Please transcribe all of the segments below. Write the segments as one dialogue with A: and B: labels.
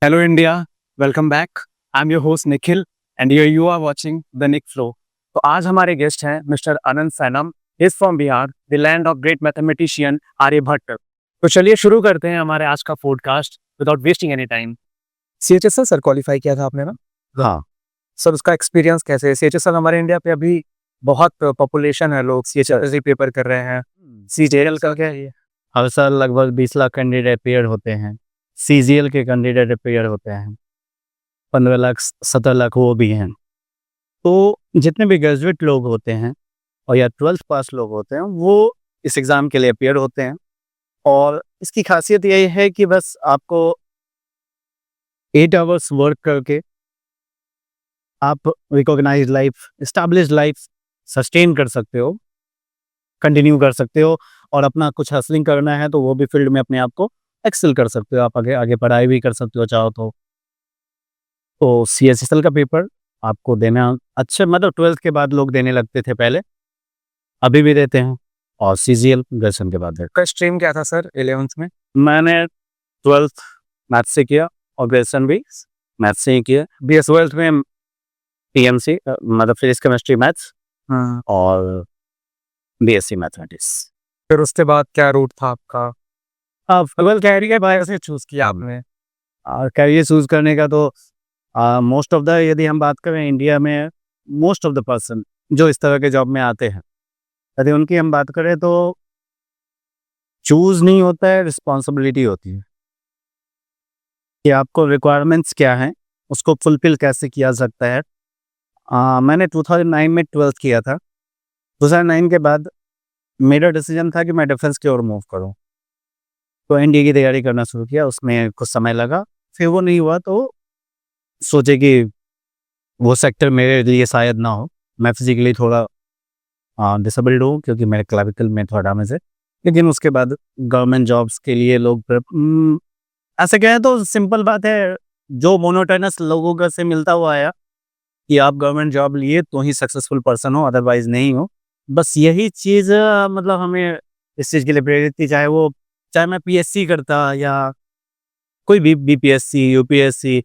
A: Hello India, welcome back. I'm your host Nikhil and here you are watching The Nick Flow. तो आज हमारे guest हैं mister Anant Sainam. Is from Bihar, the land of great mathematician Aryabhatta. तो चलिए शुरू करते हैं हमारे आज का podcast without wasting any time. CHSL sir qualify किया था आपने ना?
B: हाँ,
A: सर उसका एक्सपीरियंस कैसे है? सीएचएसएल हमारे इंडिया पे अभी बहुत पॉपुलेशन है, लोग सीएचएसएल पेपर कर रहे हैं. सीजीएल का क्या है ये?
B: हर साल लगभग 20 लाख कैंडिडेट अपेयर होते हैं। सीजीएल के कैंडिडेट अपेयर होते हैं 15 लाख 17 लाख वो भी हैं। तो जितने भी ग्रेजुएट लोग होते हैं और या 12th पास लोग होते हैं वो इस एग्ज़ाम के लिए अपेयर होते हैं। और इसकी खासियत यही है कि बस आपको 8 आवर्स वर्क करके आप recognise life, establish life sustain कर सकते हो, कंटिन्यू कर सकते हो और अपना कुछ हसलिंग करना है तो वो भी फील्ड में अपने आप को एक्सेल कर सकते हो। आप आगे आगे पढ़ाई भी कर सकते हो चाहो तो सीएसएसएल का पेपर आपको देना अच्छा, मतलब 12th के बाद लोग देने लगते थे पहले, अभी भी देते हैं। और सीजीएल ग्रेजुएशन के बाद है।
A: का स्ट्रीम क्या था सर 11th में?
B: मैंने 12th मैथ से किया और ग्रेजुएशन भी मैथ से ही किया।
A: बीएस
B: 12th में पीएमसी मतलब फिजिक्स केमिस्ट्री मैथ्स
A: हाँ.
B: और बीएससी मैथमेटिक्स।
A: फिर उसके बाद क्या रूट था आपका?
B: ट्वेल्थ
A: कैरियर बाय से चूज किया आपने?
B: कैरियर चूज करने का तो मोस्ट ऑफ द, यदि हम बात करें इंडिया में मोस्ट ऑफ द पर्सन जो इस तरह के जॉब में आते हैं, यदि उनकी हम बात करें तो चूज नहीं होता है, रिस्पॉन्सिबिलिटी होती है कि आपको रिक्वायरमेंट्स क्या हैं, उसको फुलफिल कैसे किया सकता है। मैंने 2009 में 12th किया था। 2009 के बाद मेरा डिसीजन था कि मैं डिफेंस की ओर मूव करूं, तो एनडीए की तैयारी करना शुरू किया। उसमें कुछ समय लगा, फिर वो नहीं हुआ तो सोचे कि वो सेक्टर मेरे लिए शायद ना हो। मैं फिजिकली थोड़ा डिसेबल्ड हूँ क्योंकि मेरे क्लाविकल में थोड़ा डैमेज है। लेकिन उसके बाद गवर्नमेंट जॉब्स के लिए लोग ऐसे कहें तो सिंपल बात है, जो मोनोटोनस लोगों का से मिलता हुआ आया कि आप गवर्नमेंट जॉब लिए तो ही सक्सेसफुल पर्सन हो, अदरवाइज नहीं हो। बस यही चीज़ मतलब हमें इस चीज़ के लिए प्रेरित थी, चाहे मैं पीएससी करता या कोई भी बीपीएससी, यूपीएससी,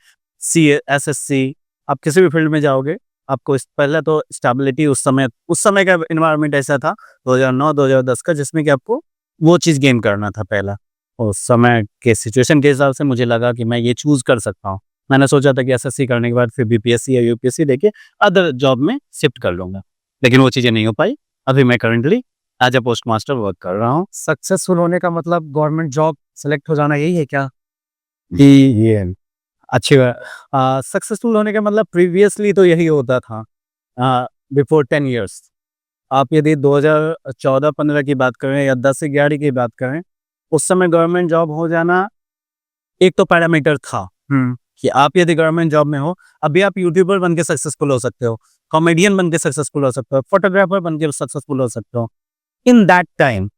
B: एसएससी, आप किसी भी फील्ड में जाओगे आपको पहले तो स्टेबिलिटी, उस समय का एनवायरनमेंट ऐसा था 2009-2010 का, जिसमें कि आपको वो चीज़ गेन करना था पहला। उस समय के सिचुएशन के हिसाब से मुझे लगा कि मैं ये चूज़ कर सकता हूँ। मैंने सोचा था कि एसएससी करने के बाद फिर बीपीएससी या यूपीएससी देके अदर जॉब में शिफ्ट कर लूँगा, लेकिन वो चीज़ें नहीं हो पाई। अभी मैं currently as a post master work कर रहा हूँ।
A: सक्सेसफुल होने का मतलब गवर्नमेंट जॉब सेलेक्ट हो जाना यही है क्या?
B: ये अच्छी बात। सक्सेसफुल होने का मतलब प्रीवियसली तो यही होता था बिफोर 10 इयर्स। आप यदि 2014-15 की बात करें या 10-11 की बात करें, उस समय गवर्नमेंट जॉब हो जाना एक तो पैरामीटर था कि आप यदि गवर्नमेंट जॉब में हो, अभी आप यूट्यूबर बन के सक्सेसफुल हो सकते हो, कॉमेडियन बन के सक्सेसफुल हो सकते हो, फोटोग्राफर बन के सक्सेसफुल हो सकते हो। इन दैट टाइम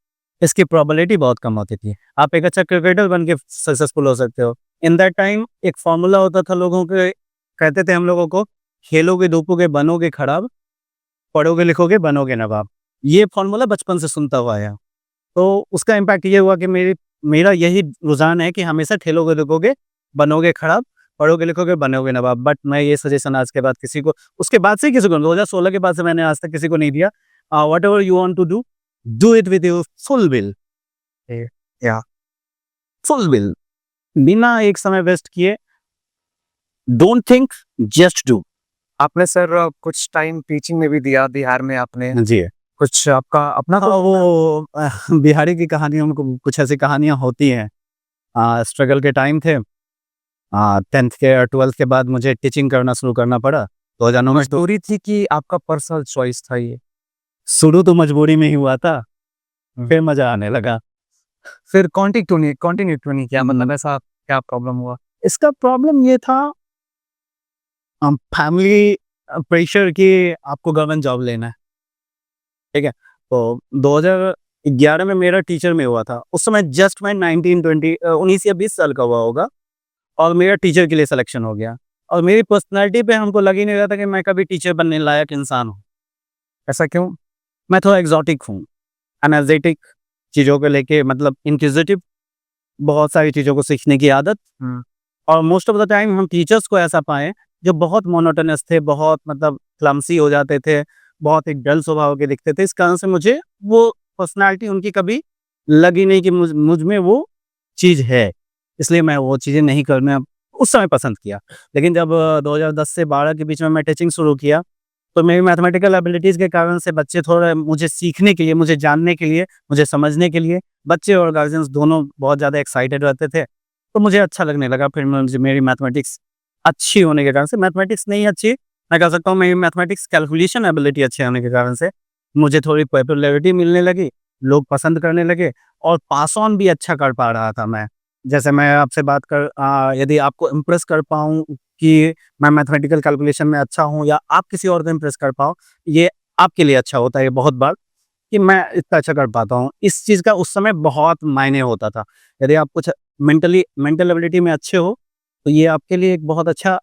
B: इसकी प्रोबेबिलिटी बहुत कम होती थी। आप एक अच्छा क्रिकेटर बन के सक्सेसफुल हो सकते हो। इन दैट टाइम एक फॉर्मूला होता था, लोगों के कहते थे हम लोगों को, खेलोगे धूपोगे बनोगे खराब, पढ़ोगे लिखोगे बनोगे नवाब। ये फॉर्मूला बचपन से सुनता हुआ आया। तो उसका इम्पैक्ट ये हुआ कि मेरा यही रुझान है कि हमेशा खेलोगे लिखोगे बनोगे खराब, पढ़ोगे लिखोगे बनोगे नवाब। बट मैं ये सजेशन आज के बाद किसी को, उसके बाद से किसी को, 2016 के बाद से मैंने आज तक किसी को नहीं दिया। Whatever you want to do it with your full will,
A: या
B: फुल विल, बिना एक समय वेस्ट किए। Don't think, just do.
A: आपने सर कुछ टाइम टीचिंग में भी दिया बिहार में आपने,
B: जी
A: कुछ आपका अपना
B: हाँ, वो बिहारी की कहानियों में कुछ ऐसी कहानियां होती हैं। स्ट्रगल के टाइम थे, 10th के और 12th के बाद मुझे टीचिंग करना शुरू करना पड़ा 2009 में। तो
A: मजबूरी थी कि आपका पर्सनल चॉइस था ये?
B: शुरू तो मजबूरी में ही हुआ था, फिर मजा आने लगा।
A: फिर कंटिन्यू नहीं किया, मतलब ऐसा क्या प्रॉब्लम हुआ?
B: इसका प्रॉब्लम ये था, फैमिली प्रेशर कि आपको गवर्नमेंट जॉब लेना है, ठीक है। तो 2011 में मेरा टीचर में हुआ था। उस समय जस्ट मैं 19 या 20 साल का हुआ होगा और मेरा टीचर के लिए सिलेक्शन हो गया। और मेरी पर्सनालिटी पे हमको लग ही नहीं रहा था कि मैं कभी टीचर बनने लायक इंसान हूँ।
A: ऐसा क्यों?
B: मैं थोड़ा एग्जॉटिक हूँ, एनर्जेटिक, चीज़ों को लेके मतलब इंक्विजिटिव, बहुत सारी चीज़ों को सीखने की आदत। और मोस्ट ऑफ द टाइम हम टीचर्स को ऐसा पाएँ जो बहुत मोनोटोनस थे, बहुत मतलब क्लमसी हो जाते थे, बहुत एक डल स्वभाव के दिखते थे। इस कारण से मुझे वो पर्सनैलिटी उनकी कभी लगी नहीं कि मुझ में वो चीज़ है। इसलिए मैं वो चीज़ें नहीं करना उस समय पसंद किया। लेकिन जब 2010 से 12 के बीच में मैं टीचिंग शुरू किया, तो मेरी मैथमेटिकल एबिलिटीज़ के कारण से बच्चे थोड़ा मुझे सीखने के लिए, मुझे जानने के लिए, मुझे समझने के लिए, बच्चे और गार्जियंस दोनों बहुत ज़्यादा एक्साइटेड रहते थे। तो मुझे अच्छा लगने लगा, फिर मुझे मेरी मैथमेटिक्स अच्छी होने के कारण से, मैथमेटिक्स नहीं अच्छी, मैं कह सकता हूँ मेरी मैथमेटिक्स कैलकुलेशन एबिलिटी अच्छी होने के कारण से, मुझे थोड़ी पॉपुलैरिटी मिलने लगी, लोग पसंद करने लगे और पास ऑन भी अच्छा कर पा रहा था मैं। जैसे मैं आपसे बात यदि आपको इम्प्रेस कर पाऊँ कि मैं मैथमेटिकल कैलकुलेशन में अच्छा हूँ या आप किसी और को इम्प्रेस कर पाओ, ये आपके लिए अच्छा होता है बहुत बार कि मैं इतना अच्छा कर पाता हूँ। इस चीज़ का उस समय बहुत मायने होता था। यदि आप कुछ मेंटल एबिलिटी में अच्छे हो, तो ये आपके लिए एक बहुत अच्छा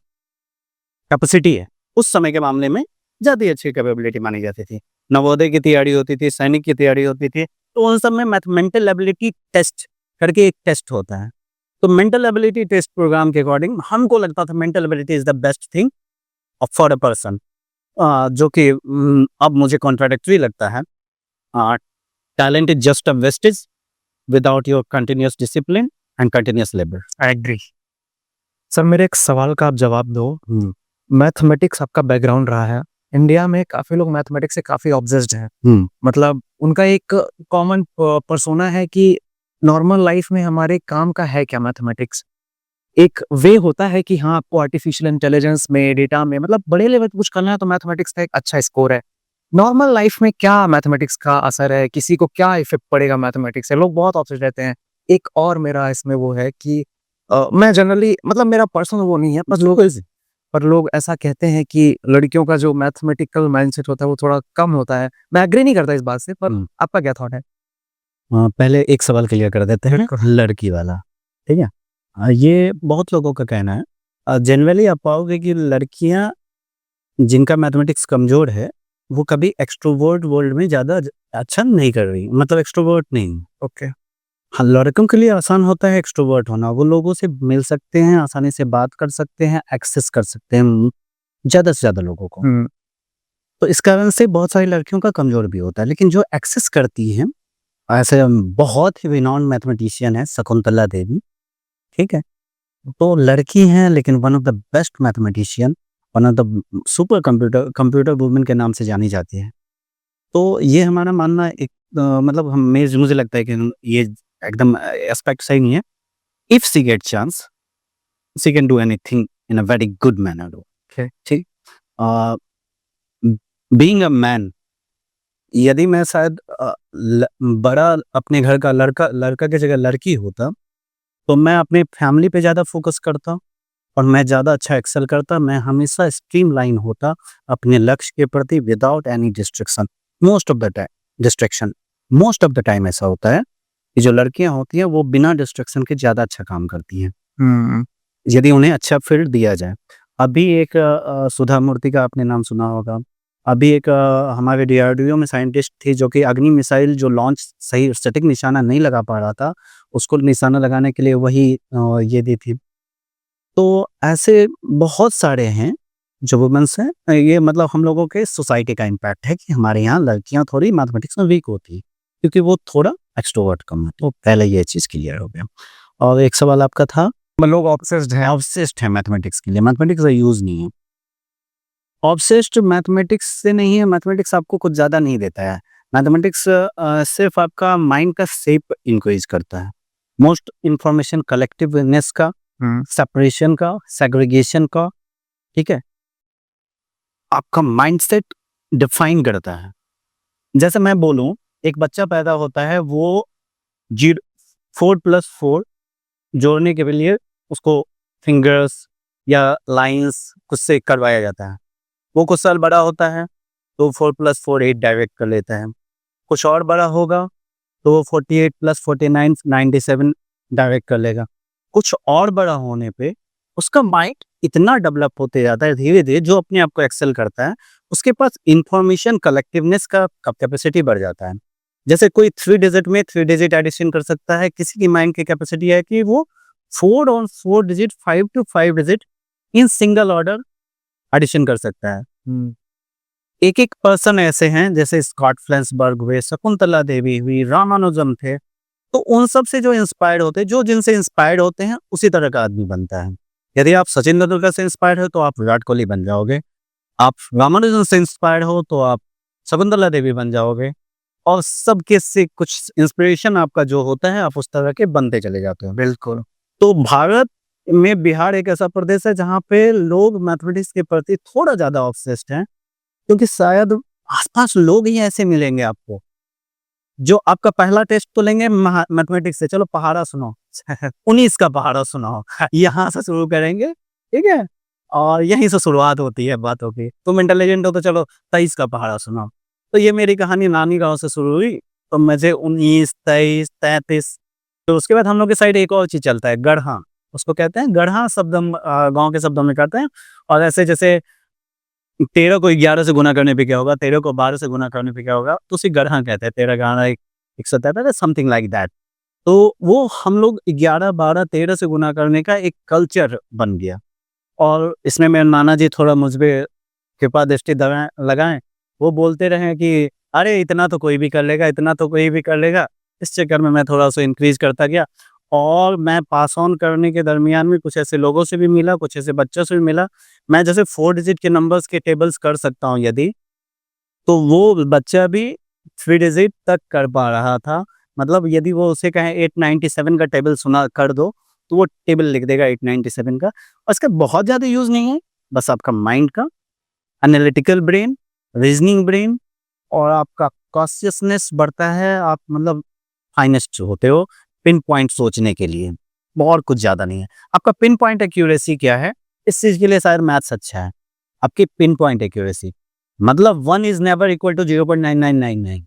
B: कैपेसिटी है। उस समय के मामले में ज़्यादा ही अच्छी कैपेबिलिटी मानी जाती थी। नवोदय की तैयारी होती थी, सैनिक की तैयारी होती थी, तो उन सब में मेंटल एबिलिटी टेस्ट करके एक टेस्ट होता है। तो मेंटल एबिलिटी टेस्ट प्रोग्राम के अकॉर्डिंग हमको लगता था mental ability is the best thing for a person, जो कि अब मुझे कॉन्ट्राडिक्टरी लगता है। Talent is just a wastage without your continuous discipline and continuous labour.
A: I agree. Sir मेरे एक सवाल का आप जवाब दो। मैथमेटिक्स आपका बैकग्राउंड रहा है, इंडिया में काफ़ी लोग मैथमेटिक्स से काफ़ी ऑब्सेस्ड हैं। मतलब उनका एक कॉमन पर्सोना है कि नॉर्मल लाइफ में हमारे काम का है क्या मैथमेटिक्स? एक वे होता है कि हाँ, आपको आर्टिफिशियल इंटेलिजेंस में, डेटा में मतलब बड़े लेवल पे कुछ करना है तो मैथमेटिक्स का एक अच्छा स्कोर है। नॉर्मल लाइफ में क्या मैथमेटिक्स का असर है? किसी को क्या इफ़ेक्ट पड़ेगा मैथमेटिक्स से? लोग बहुत ऑब्सेस्ड रहते हैं। एक और मेरा इसमें वो है कि मैं जनरली मतलब मेरा पर्सनल वो नहीं है, पर लोग ऐसा कहते हैं कि लड़कियों का जो मैथमेटिकल माइंडसेट होता है वो थोड़ा कम होता है। मैं एग्री नहीं करता इस बात से, पर आपका क्या थॉट है?
B: पहले एक सवाल क्लियर कर देते हैं, लड़की वाला, ठीक है? ये बहुत लोगों का कहना है। जनरली आप पाओगे कि लड़कियां जिनका मैथमेटिक्स कमजोर है, वो कभी एक्सट्रोवर्ट वर्ल्ड में ज़्यादा अच्छा नहीं कर रही, मतलब एक्सट्रोवर्ट नहीं।
A: ओके।
B: हाँ, लड़कों के लिए आसान होता है एक्सट्रोवर्ट होना, वो लोगों से मिल सकते हैं, आसानी से बात कर सकते हैं, एक्सेस कर सकते हैं ज़्यादा से ज़्यादा लोगों को।
A: हुँ,
B: तो इस कारण से बहुत सारी लड़कियों का कमजोर भी होता है, लेकिन जो एक्सेस करती हैं, ऐसे बहुत ही रिनाउंड मैथमेटिशियन है शकुंतला देवी, ठीक है? तो लड़की हैं लेकिन one of the best mathematician, one of the super computer computer woman के नाम से जानी जाती है। तो ये हमारा मानना एक मतलब मुझे लगता है कि ये एकदम एस्पेक्ट सही नहीं है। If she get chance, she can do anything in a very good manner.
A: Okay.
B: ठीक। बीइंग अ मैन, यदि मैं शायद बड़ा अपने घर का लड़का लड़का की जगह लड़की होता, तो मैं अपने फैमिली पे ज़्यादा फोकस करता और मैं ज़्यादा अच्छा एक्सेल करता। मैं हमेशा स्ट्रीमलाइन होता अपने लक्ष्य के प्रति without any distraction. Most of the time distraction most of the time ऐसा होता है कि जो लड़कियां होती हैं वो बिना डिस्ट्रैक्शन के ज़्यादा अच्छा काम करती हैं,
A: हुँ,
B: यदि उन्हें अच्छा फील्ड दिया जाए। अभी एक सुधा मूर्ति का आपने नाम सुना होगा। अभी एक हमारे डीआरडीओ में साइंटिस्ट थी जो कि अग्नि मिसाइल जो लॉन्च सही सटीक निशाना नहीं लगा पा रहा था, उसको निशाना लगाने के लिए वही ये दी थी। तो ऐसे बहुत सारे हैं जो वुमेन्स हैं। ये मतलब हम लोगों के सोसाइटी का इम्पैक्ट है कि हमारे यहाँ लड़कियां थोड़ी मैथमेटिक्स में वीक होती है क्योंकि वो थोड़ा एक्सट्रोवर्ट कम है। तो पहले ये चीज़ क्लियर हो गया। और एक सवाल आपका था,
A: लोग ऑब्सेस्ड हैं।
B: ऑब्सेस्ड है मैथमेटिक्स के लिए, मैथमेटिक्स का यूज नहीं है। ऑब्सेस्ड मैथमेटिक्स से नहीं है, मैथमेटिक्स आपको कुछ ज़्यादा नहीं देता है। मैथमेटिक्स सिर्फ आपका माइंड का शेप इंक्रीज करता है, मोस्ट इंफॉर्मेशन कलेक्टिवनेस का,
A: हुँ,
B: सेपरेशन का, सेग्रीगेशन का, ठीक है? आपका माइंडसेट डिफाइन करता है। जैसे मैं बोलूँ, एक बच्चा पैदा होता है, वो जीरो 4+4 जोड़ने के लिए उसको फिंगर्स या लाइन्स कुछ से करवाया जाता है। वो कुछ साल बड़ा होता है, तो 4+4 8 डायरेक्ट कर लेता है। कुछ और बड़ा होगा, तो वो 48 + 49 97 डायरेक्ट कर लेगा। कुछ और बड़ा होने पे उसका माइंड इतना डेवलप होते जाता है धीरे-धीरे, जो अपने आप को एक्सेल करता है, उसके पास इन्फॉर्मेशन कलेक्टिवनेस का कैपेसिटी बढ़ जाता है। जैसे कोई 3 डिजिट में 3 डिजिट एडिशन कर सकता है, किसी की माइंड की कैपेसिटी है कि वो 4 और 4 digit, 5 to 5 digit in single order addition कर सकता है। एक एक पर्सन ऐसे हैं, जैसे स्कॉट फ्लेंसबर्ग हुए, शकुंतला देवी हुई, रामानुजम थे, तो उन सब से जो इंस्पायर्ड होते हैं, जो जिनसे इंस्पायर्ड होते हैं उसी तरह का आदमी बनता है। यदि आप सचिन तेंदुलकर से इंस्पायर्ड हो तो आप विराट कोहली बन जाओगे, आप रामानुजन से इंस्पायर्ड हो तो आप शकुंतला देवी बन जाओगे, और सबके से कुछ इंस्पिरेशन आपका जो होता है आप उस तरह के बनते चले जाते हो।
A: बिल्कुल।
B: तो भारत में बिहार एक ऐसा प्रदेश है जहाँ पे लोग मैथमेटिक्स के प्रति थोड़ा ज़्यादा ऑब्सेस्ड हैं, क्योंकि शायद आसपास लोग ही ऐसे मिलेंगे आपको, जो आपका पहला टेस्ट तो लेंगे मैथमेटिक्स से, चलो पहाड़ा सुनाओ 19 का पहाड़ा सुनाओ, यहाँ से शुरू करेंगे, ठीक है, और यहीं से शुरुआत होती है बातों की। तुम इंटेलिजेंट हो तो चलो 23 का पहाड़ा सुनाओ। तो ये मेरी कहानी नानी गांव से शुरू हुई, तो मुझे 19, 23, 33, तो उसके बाद हम लोग के साइड एक और चीज चलता है, गढ़हा, उसको कहते हैं गढ़हा शब्द, हम गाँव के शब्दों में कहते हैं। और ऐसे जैसे 13 को 11 से गुना करने पे क्या होगा, 13 को 12 से गुना करने पे क्या होगा, तो उसे गढ़हा कहते हैं। 13 गाना 173, समथिंग लाइक दैट। तो वो हम लोग 11, 12, 13 से गुना करने का एक कल्चर बन गया, और इसमें मेरे नाना जी थोड़ा मुझ पे कृपा दृष्टि लगाएं। वो बोलते रहे कि अरे इतना तो कोई भी कर लेगा, इतना तो कोई भी कर लेगा। इस चक्कर में मैं थोड़ा सा इंक्रीज करता गया, और मैं पास ऑन करने के दरमियान में कुछ ऐसे लोगों से भी मिला, कुछ ऐसे बच्चों से भी मिला। मैं जैसे 4 डिजिट के नंबर्स के टेबल्स कर सकता हूँ यदि, तो वो बच्चा भी 3 डिजिट तक कर पा रहा था। मतलब यदि वो उसे कहें 897 का टेबल सुना कर दो, तो वो टेबल लिख देगा 897 का। और इसका बहुत ज़्यादा यूज़ नहीं है, बस आपका माइंड का एनालिटिकल ब्रेन, रीजनिंग ब्रेन, और आपका कॉन्शियसनेस बढ़ता है। आप मतलब फाइनेस्ट होते हो पिन पॉइंट सोचने के लिए, और कुछ ज़्यादा नहीं है। आपका पिन पॉइंट एक्यूरेसी क्या है, इस चीज़ के लिए शायद मैथ्स अच्छा है। आपकी पिन पॉइंट एक्यूरेसी, मतलब 1 is never equal to 0.9999,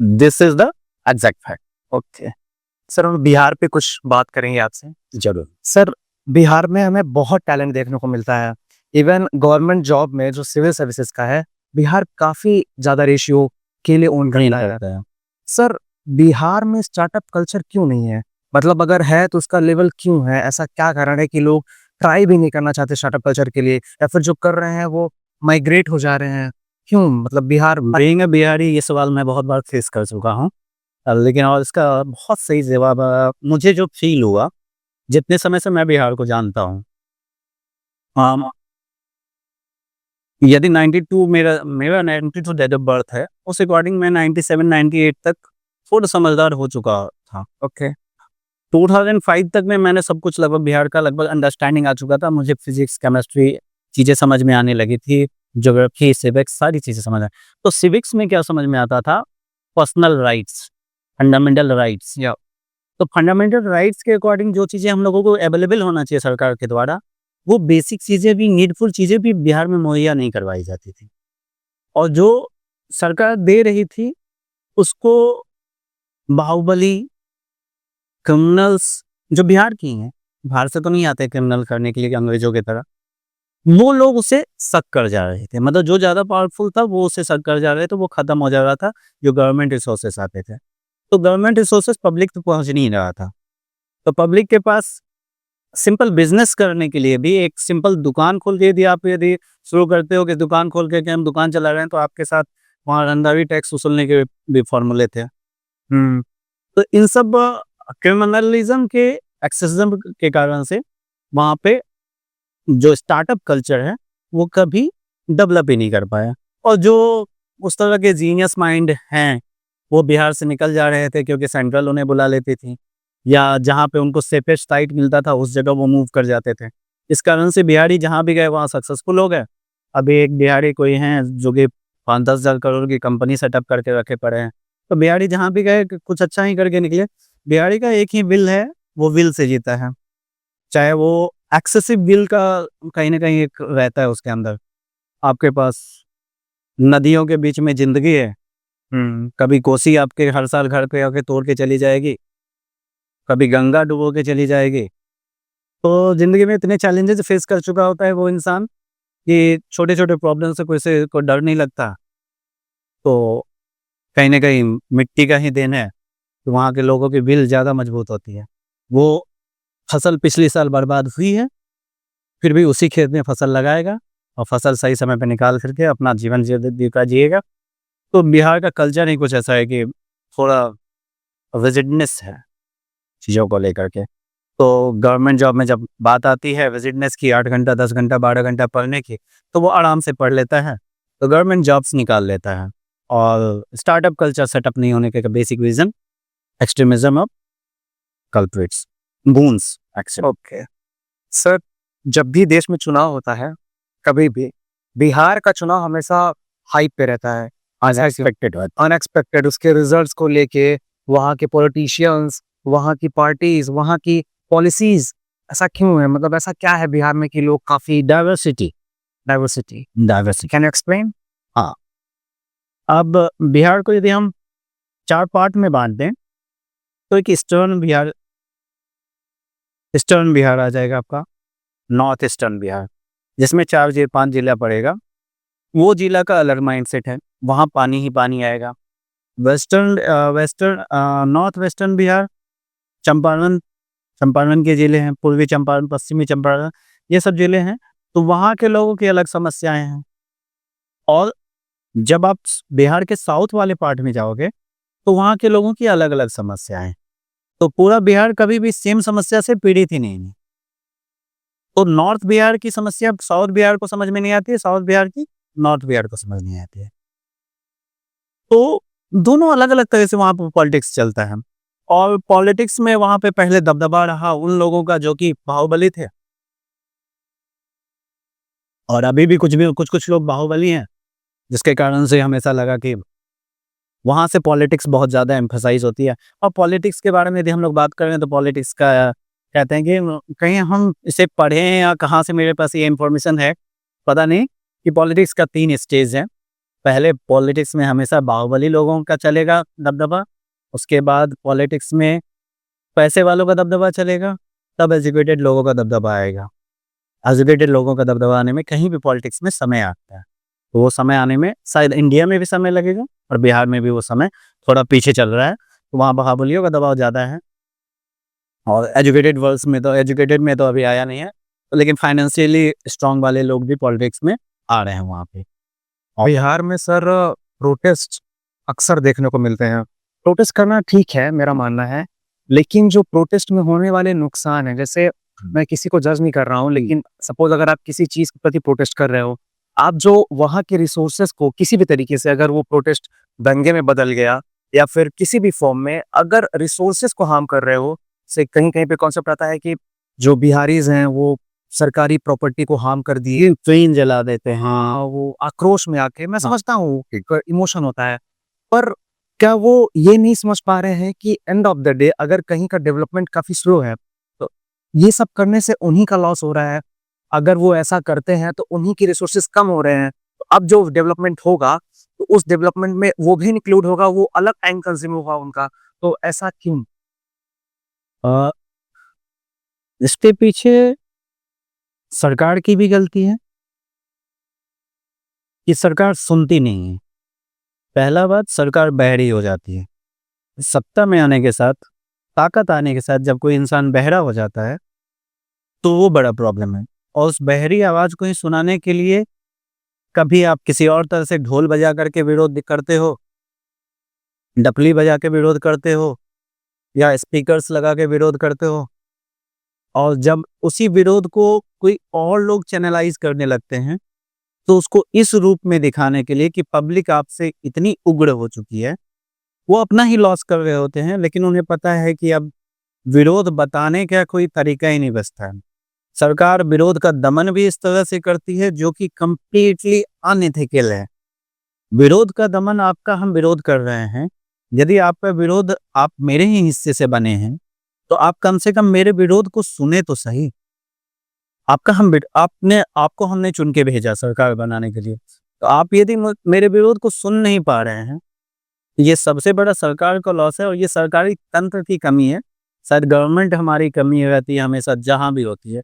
B: this is the exact fact.
A: Okay sir, हम बिहार पे कुछ बात करेंगे आपसे।
B: जरूर।
A: सर, बिहार में हमें बहुत टैलेंट देखने को मिलता है। इवन गवर्नमेंट जॉब में जो सिविल सर्विसेज का है, बिहार काफ़ी ज़्यादा रेशियो के लिए ओन
B: नहीं
A: करता है।
B: लगता है।
A: सर, बिहार में स्टार्टअप कल्चर क्यों नहीं है? मतलब अगर है तो उसका लेवल क्यों है? ऐसा क्या कारण है कि लोग ट्राई भी नहीं करना चाहते स्टार्टअप कल्चर के लिए, या फिर जो कर रहे हैं वो माइग्रेट हो जा रहे हैं? क्यों मतलब बिहार
B: बीइंग अ बिहारी, ये सवाल मैं बहुत बार फेस कर चुका हूँ, लेकिन और इसका बहुत सही जवाब मुझे जो फील हुआ जितने समय से मैं बिहार को जानता हूँ, यदि 92 मेरा मेरा 92 डेट ऑफ बर्थ है, उस अकॉर्डिंग मैं 97, 98 तक थोड़ा समझदार हो चुका था।
A: ओके।
B: 2005 तक में मैंने सब कुछ लगभग बिहार का लगभग अंडरस्टैंडिंग आ चुका था। मुझे फिजिक्स, केमिस्ट्री चीज़ें समझ में आने लगी थी, ज्योग्राफी, सिविक्स सारी चीज़ें समझ आए। तो सिविक्स में क्या समझ में आता था, पर्सनल राइट्स, फंडामेंटल राइट्स, या तो फंडामेंटल राइट्स के अकॉर्डिंग जो चीज़ें हम लोगों को अवेलेबल होना चाहिए सरकार के द्वारा, वो बेसिक चीज़ें भी, नीडफुल चीज़ें भी बिहार में मुहैया नहीं करवाई जाती थी। और जो सरकार दे रही थी उसको बाहुबली क्रिमिनल्स जो बिहार की हैं, बाहर से तो नहीं आते क्रिमिनल करने के लिए अंग्रेजों की तरह, वो लोग उसे शक कर जा रहे थे। मतलब जो ज़्यादा पावरफुल था वो उसे शक कर जा रहे थे, वो खत्म हो जा रहा था जो गवर्नमेंट रिसोर्सेस आते थे। तो गवर्नमेंट रिसोर्सेस पब्लिक तक पहुँच नहीं रहा था। तो पब्लिक के पास सिंपल बिज़नेस करने के लिए भी, एक सिंपल दुकान खोल के यदि आप यदि शुरू करते हो कि दुकान खोल के कि हम दुकान चला रहे हैं, तो आपके साथ वहाँ रंधावी टैक्स वसूलने के भी फ़ॉर्मूले थे। तो इन सब क्रिमिनलिज़्म के, एक्सेसिज्म के कारण से वहाँ पे जो स्टार्टअप कल्चर है वो कभी डेवलप ही नहीं कर पाया। और जो उस तरह के जीनियस माइंड हैं वो बिहार से निकल जा रहे थे, क्योंकि सेंट्रल उन्हें बुला लेती थी, या जहाँ पे उनको सेफेस्ट साइट मिलता था उस जगह वो मूव कर जाते थे। इस कारण से बिहारी जहाँ भी गए वहाँ सक्सेसफुल हो गए। अभी एक बिहारी कोई हैं जो कि 5-10 हज़ार करोड़ की कंपनी सेटअप करके रखे पड़े हैं। तो बिहारी जहाँ भी गए कुछ अच्छा ही करके निकले। बिहारी का एक ही विल है, वो विल से जीता है। चाहे वो एक्सेसिव विल का कहीं न कहीं एक रहता है उसके अंदर। आपके पास नदियों के बीच में ज़िंदगी है, कभी कोसी आपके हर साल घर पे आके तोड़ के चली जाएगी, कभी गंगा डुबो के चली जाएगी। तो ज़िंदगी में इतने चैलेंजेस फेस कर चुका होता है वो इंसान कि छोटे-छोटे प्रॉब्लम से कोई डर नहीं लगता। तो कहीं न कहीं मिट्टी का ही देन है, तो वहाँ के लोगों की विल ज़्यादा मजबूत होती है। वो फसल पिछले साल बर्बाद हुई है, फिर भी उसी खेत में फसल लगाएगा और फसल सही समय पे निकाल करके अपना जीवन जीविका जिएगा। तो बिहार का कल्चर ही कुछ ऐसा है कि थोड़ा विजिडनेस है चीज़ों को लेकर के। तो गवर्नमेंट जॉब में जब बात आती है विजिडनेस की, 8 घंटा, 10 घंटा, 12 घंटा पढ़ने की, तो वो आराम से पढ़ लेता है, तो गवर्नमेंट जॉब्स निकाल लेता है। और स्टार्टअप कल्चर सेटअप नहीं होने का basic reason extremism of culprits, goons actually.
A: Okay sir, जब भी देश में चुनाव होता है, कभी भी बिहार का चुनाव हमेशा हाइप पे रहता है,
B: अनएक्सपेक्टेड
A: अनएक्सपेक्टेड उसके रिजल्ट्स को लेके, वहाँ के पॉलिटिशियंस, वहाँ की पार्टीज, वहाँ की पॉलिसीज। ऐसा क्यों है? मतलब ऐसा क्या है बिहार में कि लोग काफी
B: diversity
A: diversity can you explain?
B: हाँ, अब बिहार को यदि हम 4 पार्ट में बाँट दें, तो एक ईस्टर्न बिहार आ जाएगा आपका, नॉर्थ ईस्टर्न बिहार, जिसमें 5 जिला पड़ेगा। वो जिला का अलग माइंडसेट है, वहाँ पानी ही पानी आएगा। नॉर्थ वेस्टर्न बिहार, चंपारण के ज़िले हैं, पूर्वी चंपारण, पश्चिमी चंपारण, ये सब ज़िले हैं, तो वहाँ के लोगों की अलग समस्याएँ हैं। और जब आप बिहार के साउथ वाले पार्ट में जाओगे, तो वहाँ के लोगों की अलग-अलग समस्याएँ हैं। तो पूरा बिहार कभी भी सेम समस्या से पीड़ित ही नहीं है। तो नॉर्थ बिहार की समस्या साउथ बिहार को समझ में नहीं आती है, साउथ बिहार की नॉर्थ बिहार को समझ नहीं आती है। तो दोनों अलग-अलग तरह से वहाँ पे पॉलिटिक्स चलता है। और पॉलिटिक्स में वहाँ पे पहले दबदबा रहा उन लोगों का जो कि बाहुबली थे। और अभी भी कुछ लोग बाहुबली हैं, जिसके कारण से हमें ऐसा लगा कि वहाँ से पॉलिटिक्स बहुत ज़्यादा एम्फसाइज़ होती है। और पॉलिटिक्स के बारे में यदि हम लोग बात करें तो पॉलिटिक्स का कहते हैं कि कहीं हम इसे पढ़े हैं या कहाँ से मेरे पास ये इन्फॉर्मेशन है, पता नहीं, कि पॉलिटिक्स का 3 स्टेज है। पहले पॉलिटिक्स में हमेशा बाहुबली लोगों का चलेगा दबदबा, उसके बाद पॉलिटिक्स में पैसे वालों का दबदबा चलेगा, तब एजुकेटेड लोगों का दबदबा आएगा। एजुकेटेड लोगों का दबदबा आने में कहीं भी पॉलिटिक्स में समय आता है। तो वो समय आने में शायद इंडिया में भी समय लगेगा और बिहार में भी वो समय थोड़ा पीछे चल रहा है, तो वहाँ बाहुबलियों का दबाव ज़्यादा है। और एजुकेटेड में तो अभी आया नहीं है, लेकिन फाइनेंशियली स्ट्रांग वाले लोग भी पॉलिटिक्स में आ रहे हैं वहाँ पे।
A: बिहार में सर प्रोटेस्ट अक्सर देखने को मिलते हैं। प्रोटेस्ट करना ठीक है, मेरा मानना है, लेकिन जो प्रोटेस्ट में होने वाले नुकसान है, जैसे मैं किसी को जज नहीं कर रहा हूँ, लेकिन सपोज अगर आप किसी चीज के प्रति प्रोटेस्ट कर रहे हो, आप जो वहाँ के रिसोर्सेस को किसी भी तरीके से, अगर वो प्रोटेस्ट दंगे में बदल गया या फिर किसी भी फॉर्म में अगर रिसोर्सेस को हार्म कर रहे हो, से कहीं कहीं पे कॉन्सेप्ट आता है कि जो बिहारीज हैं वो सरकारी प्रॉपर्टी को हार्म कर दिए,
B: ट्रेन जला देते हैं।
A: हाँ, वो आक्रोश में आके, मैं समझता हूँ एक इमोशन होता है, पर क्या वो ये नहीं समझ पा रहे हैं कि एंड ऑफ द डे अगर कहीं का डेवलपमेंट काफी स्लो है, तो ये सब करने से उन्हीं का लॉस हो रहा है। अगर वो ऐसा करते हैं तो उन्हीं की रिसोर्सेज कम हो रहे हैं, तो अब जो डेवलपमेंट होगा तो उस डेवलपमेंट में वो भी इंक्लूड होगा, वो अलग टाइम कंज्यूम होगा उनका। तो ऐसा क्यों?
B: अ, इसके पीछे सरकार की भी गलती है कि सरकार सुनती नहीं है। पहला बात, सरकार बहरी हो जाती है। सत्ता में आने के साथ, ताकत आने के साथ जब कोई इंसान बहरा हो जाता है, तो वो बड़ा प्रॉब्लम है। और उस बहरी आवाज़ को ही सुनाने के लिए कभी आप किसी और तरह से ढोल बजा करके विरोध करते हो, डफली बजा के विरोध करते हो या स्पीकर्स लगा के विरोध करते हो। और जब उसी विरोध को कोई और लोग चैनलाइज़ करने लगते हैं, तो उसको इस रूप में दिखाने के लिए कि पब्लिक आपसे इतनी उग्र हो चुकी है, वो अपना ही लॉस कर रहे होते हैं, लेकिन उन्हें पता है कि अब विरोध बताने का कोई तरीका ही नहीं बचता है। सरकार विरोध का दमन भी इस तरह से करती है जो कि कंप्लीटली अनएथिकल है। विरोध का दमन आपका, हम विरोध कर रहे हैं, यदि आपका विरोध आप मेरे ही हिस्से से बने हैं, तो आप कम से कम मेरे विरोध को सुने तो सही। आपको हमने चुन के भेजा सरकार बनाने के लिए, तो आप यदि मेरे विरोध को सुन नहीं पा रहे हैं, ये सबसे बड़ा सरकार का लॉस है और ये सरकारी तंत्र की कमी है। शायद गवर्नमेंट हमारी कमी रहती है हमेशा, जहाँ भी होती है।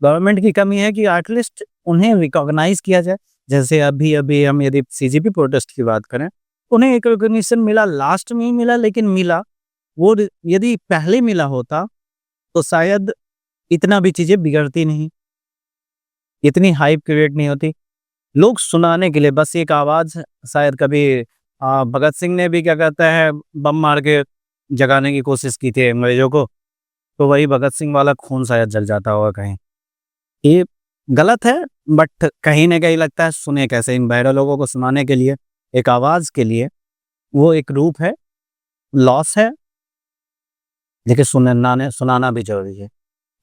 B: गवर्नमेंट की कमी है कि एटलीस्ट उन्हें रिकॉग्नाइज़ किया जाए। जैसे अभी हम यदि सीजेपी प्रोटेस्ट की बात करें, उन्हें एक रिकॉग्निशन मिला, लास्ट में ही मिला, लेकिन मिला। वो यदि पहले मिला होता तो शायद इतना भी चीज़ें बिगड़ती नहीं, इतनी हाइप क्रिएट नहीं होती। लोग सुनाने के लिए बस एक आवाज़, शायद कभी भगत सिंह ने भी क्या कहते हैं बम मार के जगाने की कोशिश की थी अंग्रेज़ों को, तो वही भगत सिंह वाला खून शायद जल जाता होगा कहीं। ये गलत है, बट कहीं न कहीं लगता है सुने कैसे इन बहरे लोगों को सुनाने के लिए, एक आवाज़ के लिए, वो एक रूप है, लॉस है, लेकिन सुनाना भी ज़रूरी है।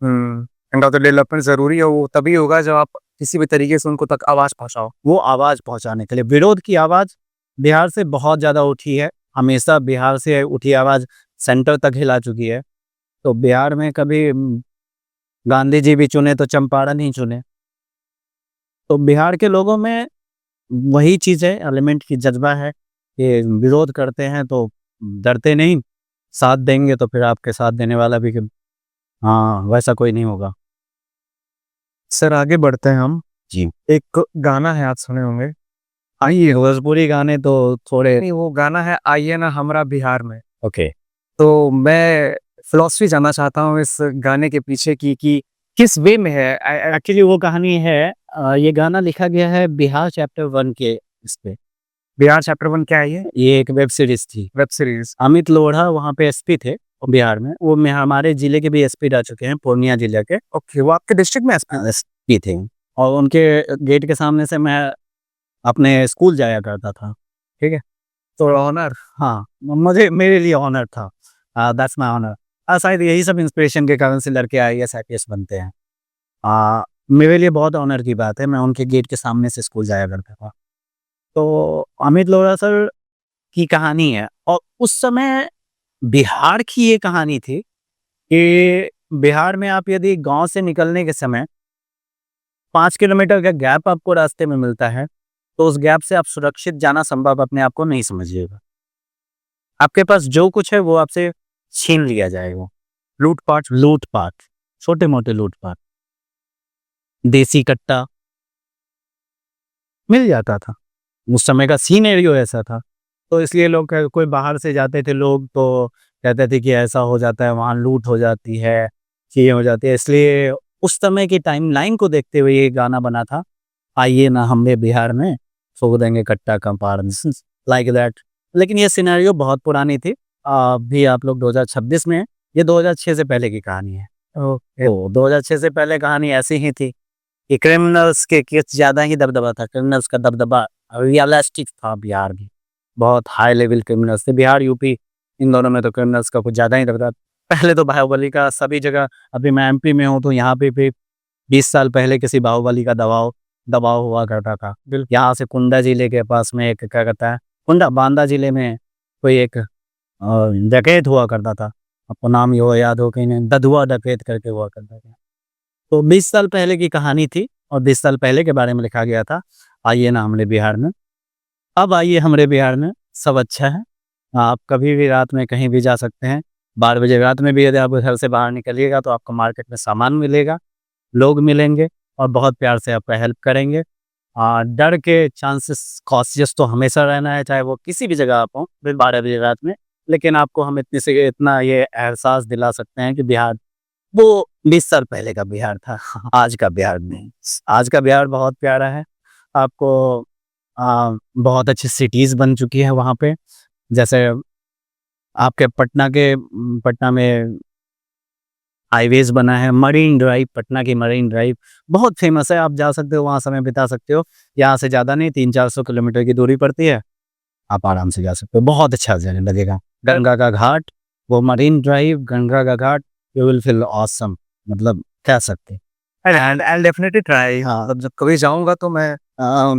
A: एंड ऑफ द डेवलपमेंट ज़रूरी है, वो तभी होगा जब आप किसी भी तरीके से उनको तक आवाज़ पहुँचाओ।
B: वो आवाज़ पहुँचाने के लिए विरोध की आवाज़ बिहार से बहुत ज़्यादा उठी है, हमेशा बिहार से उठी आवाज़ सेंटर तक हिला चुकी है। तो बिहार में कभी गांधी जी भी चुने तो चंपारण ही चुने। तो बिहार के लोगों में वही चीज़ है, एलिमेंट की जज़्बा है कि विरोध करते हैं तो डरते नहीं, साथ देंगे तो फिर आपके साथ देने वाला भी हाँ, वैसा कोई नहीं होगा।
A: सर आगे बढ़ते हैं हम।
B: जी।
A: एक गाना है, आप सुने होंगे।
B: आइए भोजपुरी गाने तो थोड़े
A: नहीं, वो गाना है आइए ना हमरा बिहार में।
B: ओके।
A: तो मैं फिलॉसफी जानना चाहता हूँ इस गाने के पीछे की कि किस वे में है।
B: एक्चुअली वो कहानी है, ये गाना लिखा गया है बिहार चैप्टर 1 के इस पे।
A: बिहार चैप्टर 1 क्या है ये?
B: ये एक वेब सीरीज़ थी।
A: Web series.
B: अमित लोढ़ा वहाँ पे एसपी थे बिहार में। वो हमारे ज़िले के भी एसपी रह चुके हैं, पूर्णिया ज़िले के
A: ओके, वो आपके डिस्ट्रिक्ट में
B: एसपी थे। और उनके गेट के सामने से मैं अपने स्कूल जाया करता था, ठीक है?
A: तो ऑनर।
B: हाँ, मुझे मेरे लिए ऑनर था। That's my honour. शायद यही सब इंस्पिरेशन के कारण से लड़के आईएएस, आईपीएस बनते हैं। मेरे लिए बहुत ऑनर की बात है, मैं उनके गेट के सामने से स्कूल जाया करता था। तो अमित लोढ़ा सर की कहानी है और उस समय बिहार की ये कहानी थी कि बिहार में आप यदि गाँव से निकलने के समय 5 किलोमीटर का गैप आपको रास्ते में मिलता है, तो उस गैप से आप सुरक्षित जाना संभव अपने आप को नहीं समझिएगा। आपके पास जो कुछ है वो आपसे छीन लिया जाएगा। लूट-पाट, छोटे-मोटे लूट-पाट। देसी कट्टा मिल जाता था। उस समय का सिनेरियो ऐसा था। तो इसलिए लोग कोई बाहर से जाते थे लोग तो कहते थे कि ऐसा हो जाता है, वहाँ लूट हो जाती है, चीज़ें हो जाती है। इसलिए उस समय की टाइमलाइन को देखते हुए ये गाना बना था, आइए ना हमरे बिहार में, ठोक देंगे कट्टा कपाड़ लाइक दैट। लेकिन ये सिनेरियो बहुत पुरानी थी। अभी आप लोग 2026 में हैं, ये 2006 से पहले की कहानी है।
A: ओके।
B: तो 2006 से पहले कहानी ऐसी ही थी कि क्रिमिनल्स के केस ज़्यादा ही दबदबा था, क्रिमिनल्स का दबदबा रियलिस्टिक था बिहार में। बहुत हाई लेवल क्रिमिनल्स थे, बिहार, यूपी इन दोनों में तो क्रिमिनल्स का कुछ ज़्यादा ही दबदबा। पहले तो बाहुबली का सभी जगह, अभी मैं एमपी में हूँ तो यहाँ पे भी 20 साल पहले किसी बाहुबली का दबाव दबाव हुआ करता था। यहाँ से कुंडा जिले के पास में एक क्या कहता है, कुंडा बांदा जिले में कोई एक डकैत हुआ करता था। आपको नाम यो याद हो कि नहीं, दधुआ डकैत करके हुआ करता था। तो 20 साल पहले की कहानी थी और 20 साल पहले के बारे में लिखा गया था, आइए ना हमरे बिहार में। अब आइए हमरे बिहार में, सब अच्छा है। आप कभी भी रात में कहीं भी जा सकते हैं। 12 बजे रात में भी यदि आप घर से बाहर निकलिएगा तो आपको मार्केट में सामान मिलेगा, लोग मिलेंगे और बहुत प्यार से आपका हेल्प करेंगे। डर के चांसेस कॉशियस तो हमेशा रहना है, चाहे वो किसी भी जगह आप हों, फिर 12 बजे रात में। लेकिन आपको हम इतना ये एहसास दिला सकते हैं कि बिहार वो 20 साल पहले का बिहार था, आज का बिहार नहीं। आज का बिहार बहुत प्यारा है। आपको बहुत अच्छी सिटीज़ बन चुकी है वहाँ पे। जैसे आपके पटना में हाईवेज़ बना है, मरीन ड्राइव, पटना की मरीन ड्राइव बहुत फ़ेमस है, आप जा सकते हो, वहाँ समय बिता सकते हो। यहाँ से ज़्यादा नहीं, 300-400 किलोमीटर की दूरी पड़ती है, आप आराम से जा सकते हो, बहुत अच्छा जाने लगेगा। गंगा का घाट, वो मरीन ड्राइव, गंगा का घाट, यू विल फील ऑसम, मतलब कह सकते हैं।
A: And I definitely try.
B: हाँ।
A: मतलब जब कभी जाऊँगा तो मैं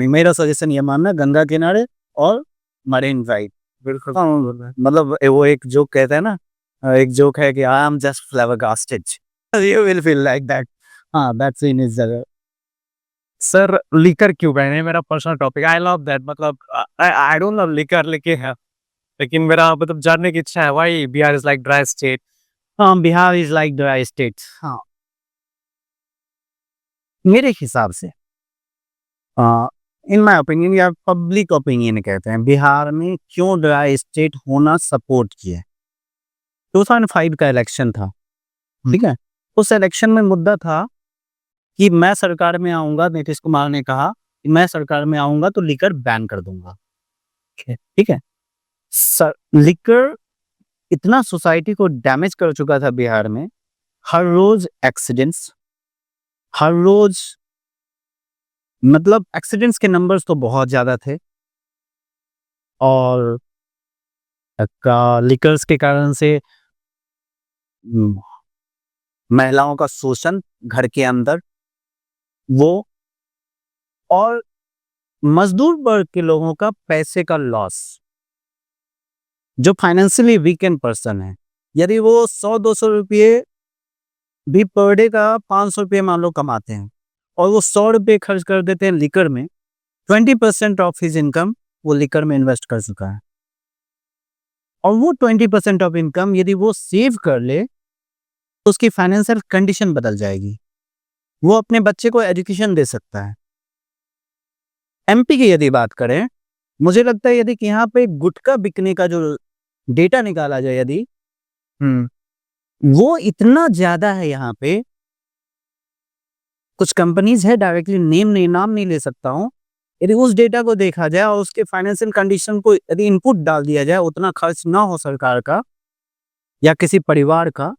B: मेरा सजेशन ये मानना, गंगा किनारे और मरीन ड्राइव।
A: बिल्कुल।
B: हाँ, मतलब वो एक जोक कहते हैं ना, एक जोक है कि I am just flabbergasted, you will feel like that. हाँ, that scene is
A: sir liquor क्यों बैन है, मेरा personal topic. I love that. मतलब I I don't love liquor, लेकिन मेरा मतलब जानने की इच्छा है, why Bihar is like dry state?
B: हाँ, Bihar is like dry state. हाँ, मेरे हिसाब से इन माय ओपिनियन या पब्लिक ओपिनियन कहते हैं, बिहार में क्यों ड्राई स्टेट होना सपोर्ट किया। 2005 का इलेक्शन था, ठीक है। उस इलेक्शन में मुद्दा था कि मैं सरकार में आऊंगा, नीतीश कुमार ने कहा कि मैं सरकार में आऊंगा तो लिकर बैन कर दूंगा। ठीक है। लिकर इतना सोसाइटी को डैमेज कर चुका था बिहार में, हर रोज एक्सीडेंट्स, हर रोज मतलब एक्सीडेंट्स के नंबर्स तो बहुत ज्यादा थे, और लिकर्स के कारण से हम्म, महिलाओं का शोषण घर के अंदर वो, और मजदूर वर्ग के लोगों का पैसे का लॉस। जो फाइनेंशियली वीकेंड पर्सन है, यदि वो 100-200 रुपये भी पर डे का 500 रुपये मान लो कमाते हैं, और वो 100 रुपये खर्च कर देते हैं लिकर में, 20% ऑफ हिज इनकम वो लिकर में इन्वेस्ट कर चुका है। और वो 20% ऑफ इनकम यदि वो सेव कर ले तो उसकी फाइनेंशियल कंडीशन बदल जाएगी, वो अपने बच्चे को एजुकेशन दे सकता है। एमपी की यदि बात करें, मुझे लगता है यदि कि यहाँ पे गुटखा बिकने का जो डेटा निकाला जाए, यदि वो इतना ज्यादा है यहाँ पे, कुछ कंपनीज है, डायरेक्टली नाम नहीं ले सकता हूँ, यदि उस डेटा को देखा जाए और उसके फाइनेंशियल कंडीशन को यदि इनपुट डाल दिया जाए, उतना खर्च ना हो सरकार का या किसी परिवार का।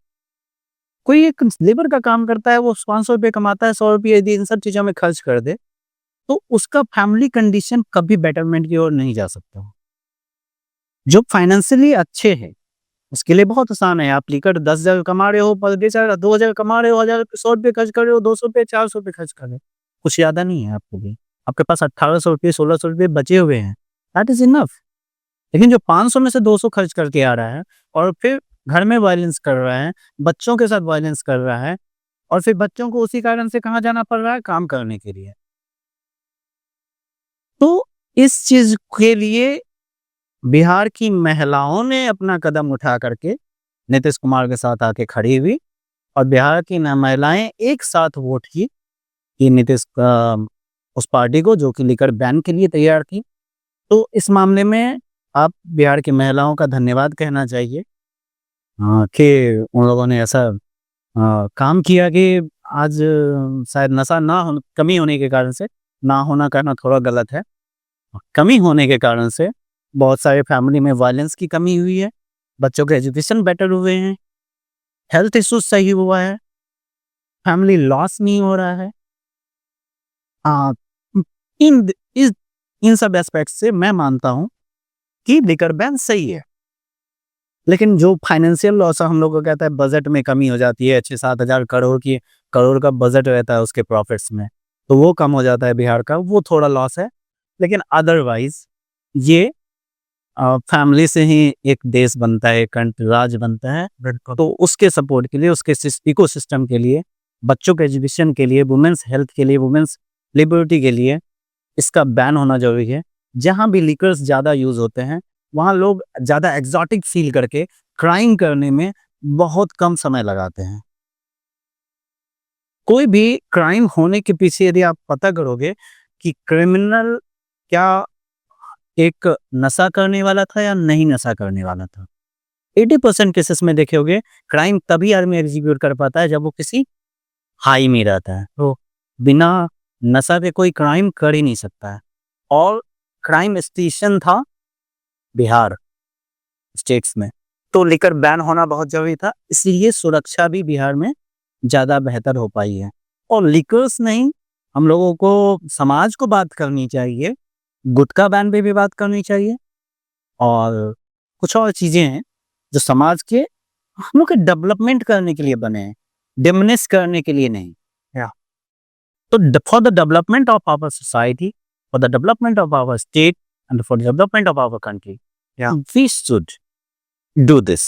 B: कोई एक लेबर का काम करता है, वो 500 रुपये कमाता है, 100 रुपये यदि इन सब चीजों में खर्च कर दे तो उसका फैमिली कंडीशन कभी बेटरमेंट की ओर नहीं जा सकता। जो फाइनेंशियली अच्छे हैं उसके लिए बहुत आसान है। आप लेकर 10,000 कमा रहे हो पर डे, 2,000 कमा रहे हो, 1,000 रुपये खर्च कर रहे हो, 200 रुपये 400 रुपये खर्च कर रहे हो, कुछ ज्यादा नहीं है आपको भी। आपके पास 1,800 रुपये 1,600 रुपये बचे हुए हैं, दैट इज इनफ। लेकिन जो 500 में से 200 खर्च करके आ रहा है और फिर घर में वायलेंस कर रहा है, बच्चों के साथ वायलेंस कर रहा है, और फिर बच्चों को उसी कारण से कहाँ जाना पड़ रहा है, काम करने के लिए। तो इस चीज के लिए बिहार की महिलाओं ने अपना कदम उठा करके नीतीश कुमार के साथ आके खड़ी हुई, और बिहार की महिलाएं एक साथ वोट की कि नीतीश उस पार्टी को जो कि लिकर बैन के लिए तैयार थी। तो इस मामले में आप बिहार की महिलाओं का धन्यवाद कहना चाहिए कि उन लोगों ने ऐसा काम किया कि आज शायद नशा कमी होने के कारण से, ना होना कहना थोड़ा गलत है, कमी होने के कारण से बहुत सारे फैमिली में वायलेंस की कमी हुई है, बच्चों के एजुकेशन बेटर हुए हैं, हेल्थ इश्यूज सही हुआ है, फैमिली लॉस नहीं हो रहा है। इन इन सब एस्पेक्ट से मैं मानता हूं कि लिकर बैन सही है। लेकिन जो फाइनेंशियल लॉस हम लोग को कहता है, बजट में कमी हो जाती है, 6-7 हजार करोड़ का बजट रहता है उसके प्रॉफिट्स में, तो वो कम हो जाता है बिहार का, वो थोड़ा लॉस है। लेकिन अदरवाइज ये फैमिली से ही एक देश बनता है, एक राज बनता है। तो उसके सपोर्ट के लिए, उसके इकोसिस्टम के लिए, बच्चों के एजुकेशन के लिए, वुमेन्स हेल्थ के लिए, वुमेन्स लिबर्टी के लिए इसका बैन होना जरूरी है। जहां भी लिकर्स ज्यादा यूज होते हैं वहां लोग ज्यादा एग्जॉटिक फील करके क्राइम करने में बहुत कम समय लगाते हैं। कोई भी क्राइम होने के पीछे यदि आप पता करोगे कि क्रिमिनल क्या एक नशा करने वाला था या नहीं नशा करने वाला था, 80% केसेस में देखे होगे क्राइम तभी आदमी एग्जीक्यूट कर पाता है जब वो किसी हाई में रहता है। तो बिना नशा के कोई क्राइम कर ही नहीं सकता है। और क्राइम स्टेशन था बिहार स्टेट्स में, तो लिकर बैन होना बहुत जरूरी था, इसलिए सुरक्षा भी बिहार में ज्यादा बेहतर हो पाई है। और लिकर्स नहीं, हम लोगों को समाज को बात करनी चाहिए, गुटखा बैन पे भी बात करनी चाहिए, और कुछ और चीजें हैं जो समाज के हम लोग के डेवलपमेंट करने के लिए बने हैं, डिमिनिश करने के लिए नहीं। तो for the development of our society, for the development of our state and for the development of our country, we should do this.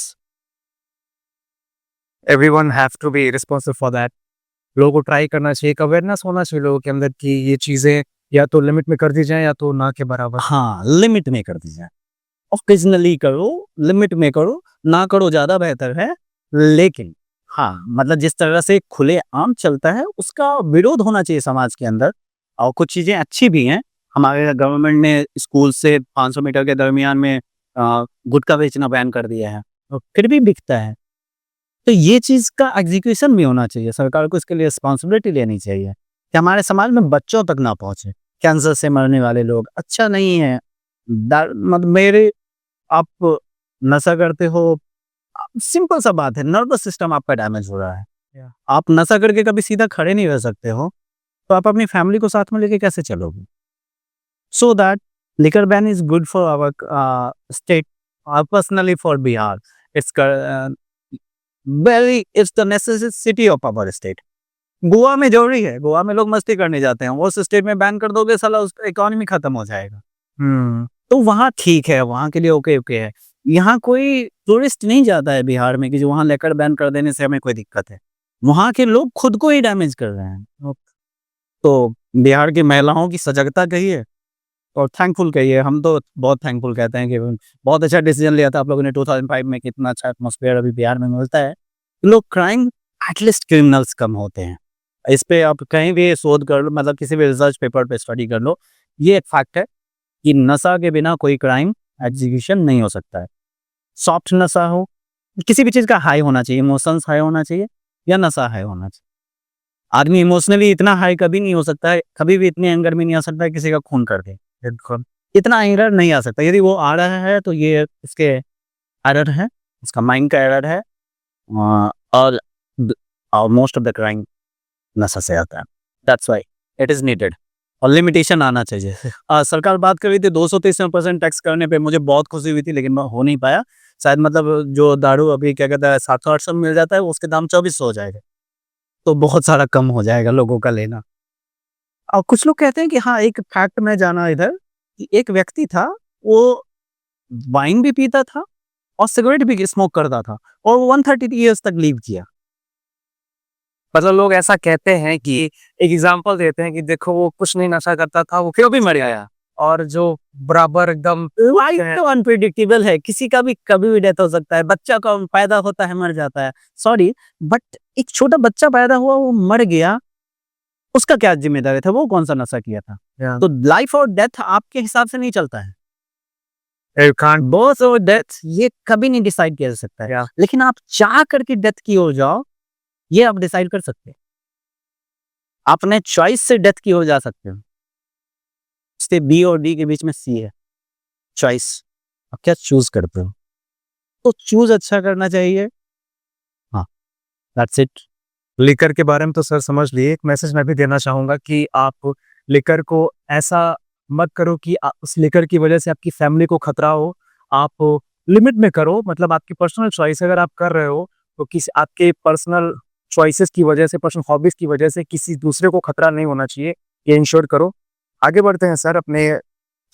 A: Everyone have to be responsible for that. लोगों को try करना चाहिए, एक awareness होना चाहिए लोगों के अंदर कि ये चीजें या तो लिमिट में कर दी जाए या तो ना के बराबर।
B: हाँ, लिमिट में कर दीजिए, ओकेजनली करो, लिमिट में करो, ना करो ज्यादा बेहतर है। लेकिन हाँ, मतलब जिस तरह से खुले आम चलता है उसका विरोध होना चाहिए समाज के अंदर। और कुछ चीजें अच्छी भी हैं, हमारे गवर्नमेंट ने स्कूल से 500 मीटर के दरमियान में गुटखा बेचना बैन कर दिया है, तो फिर भी बिकता है। तो ये चीज़ का एग्जीक्यूशन भी होना चाहिए, सरकार को इसके लिए रिस्पॉन्सिबिलिटी लेनी चाहिए कि हमारे समाज में बच्चों तक ना पहुँचे। कैंसर से मरने वाले लोग अच्छा नहीं है। मतलब मेरे आप नशा करते हो, सिंपल सा बात है, नर्वस सिस्टम आपका डैमेज हो रहा है। आप नशा करके कभी सीधा खड़े नहीं रह सकते हो, तो आप अपनी फैमिली को साथ में लेके कैसे चलोगे? So that liquor ban is good for our state, personally for Bihar. It's the necessity of our state. Goa में जरूरी है, गोवा में लोग मस्ती करने जाते हैं, वो उस स्टेट में बैन कर दोगे साला उसका इकोनॉमी खत्म हो जाएगा। तो वहाँ ठीक है, वहाँ के लिए ओके ओके है। यहाँ कोई टूरिस्ट नहीं जाता है बिहार में कि जो वहाँ लेकर बैन कर देने से हमें कोई दिक्कत है। वहाँ के लोग खुद को ही डैमेज कर रहे हैं। तो बिहार की महिलाओं की सजगता कहिए और थैंकफुल कहिए, हम तो बहुत थैंकफुल कहते हैं कि बहुत अच्छा डिसीजन लिया था आप लोगों ने 2005 में। कितना अच्छा एटमॉस्फेयर अभी बिहार में मिलता है। लोग क्राइम, एटलीस्ट क्रिमिनल्स कम होते हैं। इस पे आप कहीं भी शोध कर लो, मतलब किसी भी रिसर्च पेपर पे स्टडी कर लो, ये एक फैक्ट है कि नशा के बिना कोई क्राइम एग्जीक्यूशन नहीं हो सकता है। सॉफ्ट नशा हो, किसी भी चीज़ का हाई होना चाहिए, इमोशंस हाई होना चाहिए या नशा हाई होना चाहिए। आदमी इमोशनली इतना हाई कभी नहीं हो सकता है, कभी भी इतने एंगर में नहीं आ सकता है किसी का खून कर दे। बिल्कुल, इतना एरर नहीं आ सकता। यदि वो आ रहा है तो ये इसके एरर है, उसका माइंड का एरर है। और मोस्ट ऑफ द क्राइम नशा से आता है। That's why it is needed और लिमिटेशन आना चाहिए। सरकार बात कर रही थी 223% टैक्स करने पे, मुझे बहुत खुशी हुई थी, लेकिन हो नहीं पाया शायद। मतलब जो दारू अभी क्या कहता है 700-800 में मिल जाता है, उसके दाम 2400 हो जाएगा, तो बहुत सारा कम हो जाएगा लोगों का लेना। और कुछ लोग कहते हैं कि हाँ, एक फैक्ट में जाना इधर कि एक व्यक्ति था, वो वाइन भी पीता था और सिगरेट भी स्मोक करता था और वो 130 ईयर्स तक लीव किया।
A: मतलब लोग ऐसा कहते हैं कि एक एग्जांपल देते हैं कि देखो वो कुछ नहीं नशा करता था, वो फिर भी मर गया। और जो बराबर एकदम
B: लाइफ तो अनप्रिडिक्टेबल है, किसी का भी कभी भी डेथ हो सकता है। बच्चा का पैदा होता है, मर जाता है, सॉरी, बट एक छोटा बच्चा पैदा हुआ, वो मर गया, उसका क्या जिम्मेदारी था? वो कौन सा नशा किया था? तो लाइफ और डेथ आपके हिसाब से नहीं चलता है।
A: You can't-
B: बर्थ और डेथ ये कभी नहीं डिसाइड किया जा सकता है। लेकिन आप चाह करके डेथ की ओर जाओ, ये आप डिसाइड कर सकते हैं। अपने चॉइस से डेथ की ओर जा सकते हो। इसके बी और डी के बीच में सी है, चॉइस। आप क्या चूज करते हो? तो चूज अच्छा करना चाहिए। हाँ, दैट्स इट।
A: लिकर के बारे में तो सर समझ लिए। एक मैसेज मैं भी देना चाहूँगा कि आप लिकर को ऐसा मत करो कि उस लिकर की वजह से आपकी फैमिली को खतरा हो। आप लिमिट में करो, मतलब आपकी पर्सनल चॉइस अगर आप कर रहे हो तो किसी आपके पर्सनल चॉइसेस की वजह से, पर्सनल हॉबीज की वजह से किसी दूसरे को खतरा नहीं होना चाहिए, ये इंश्योर करो। आगे बढ़ते हैं सर अपने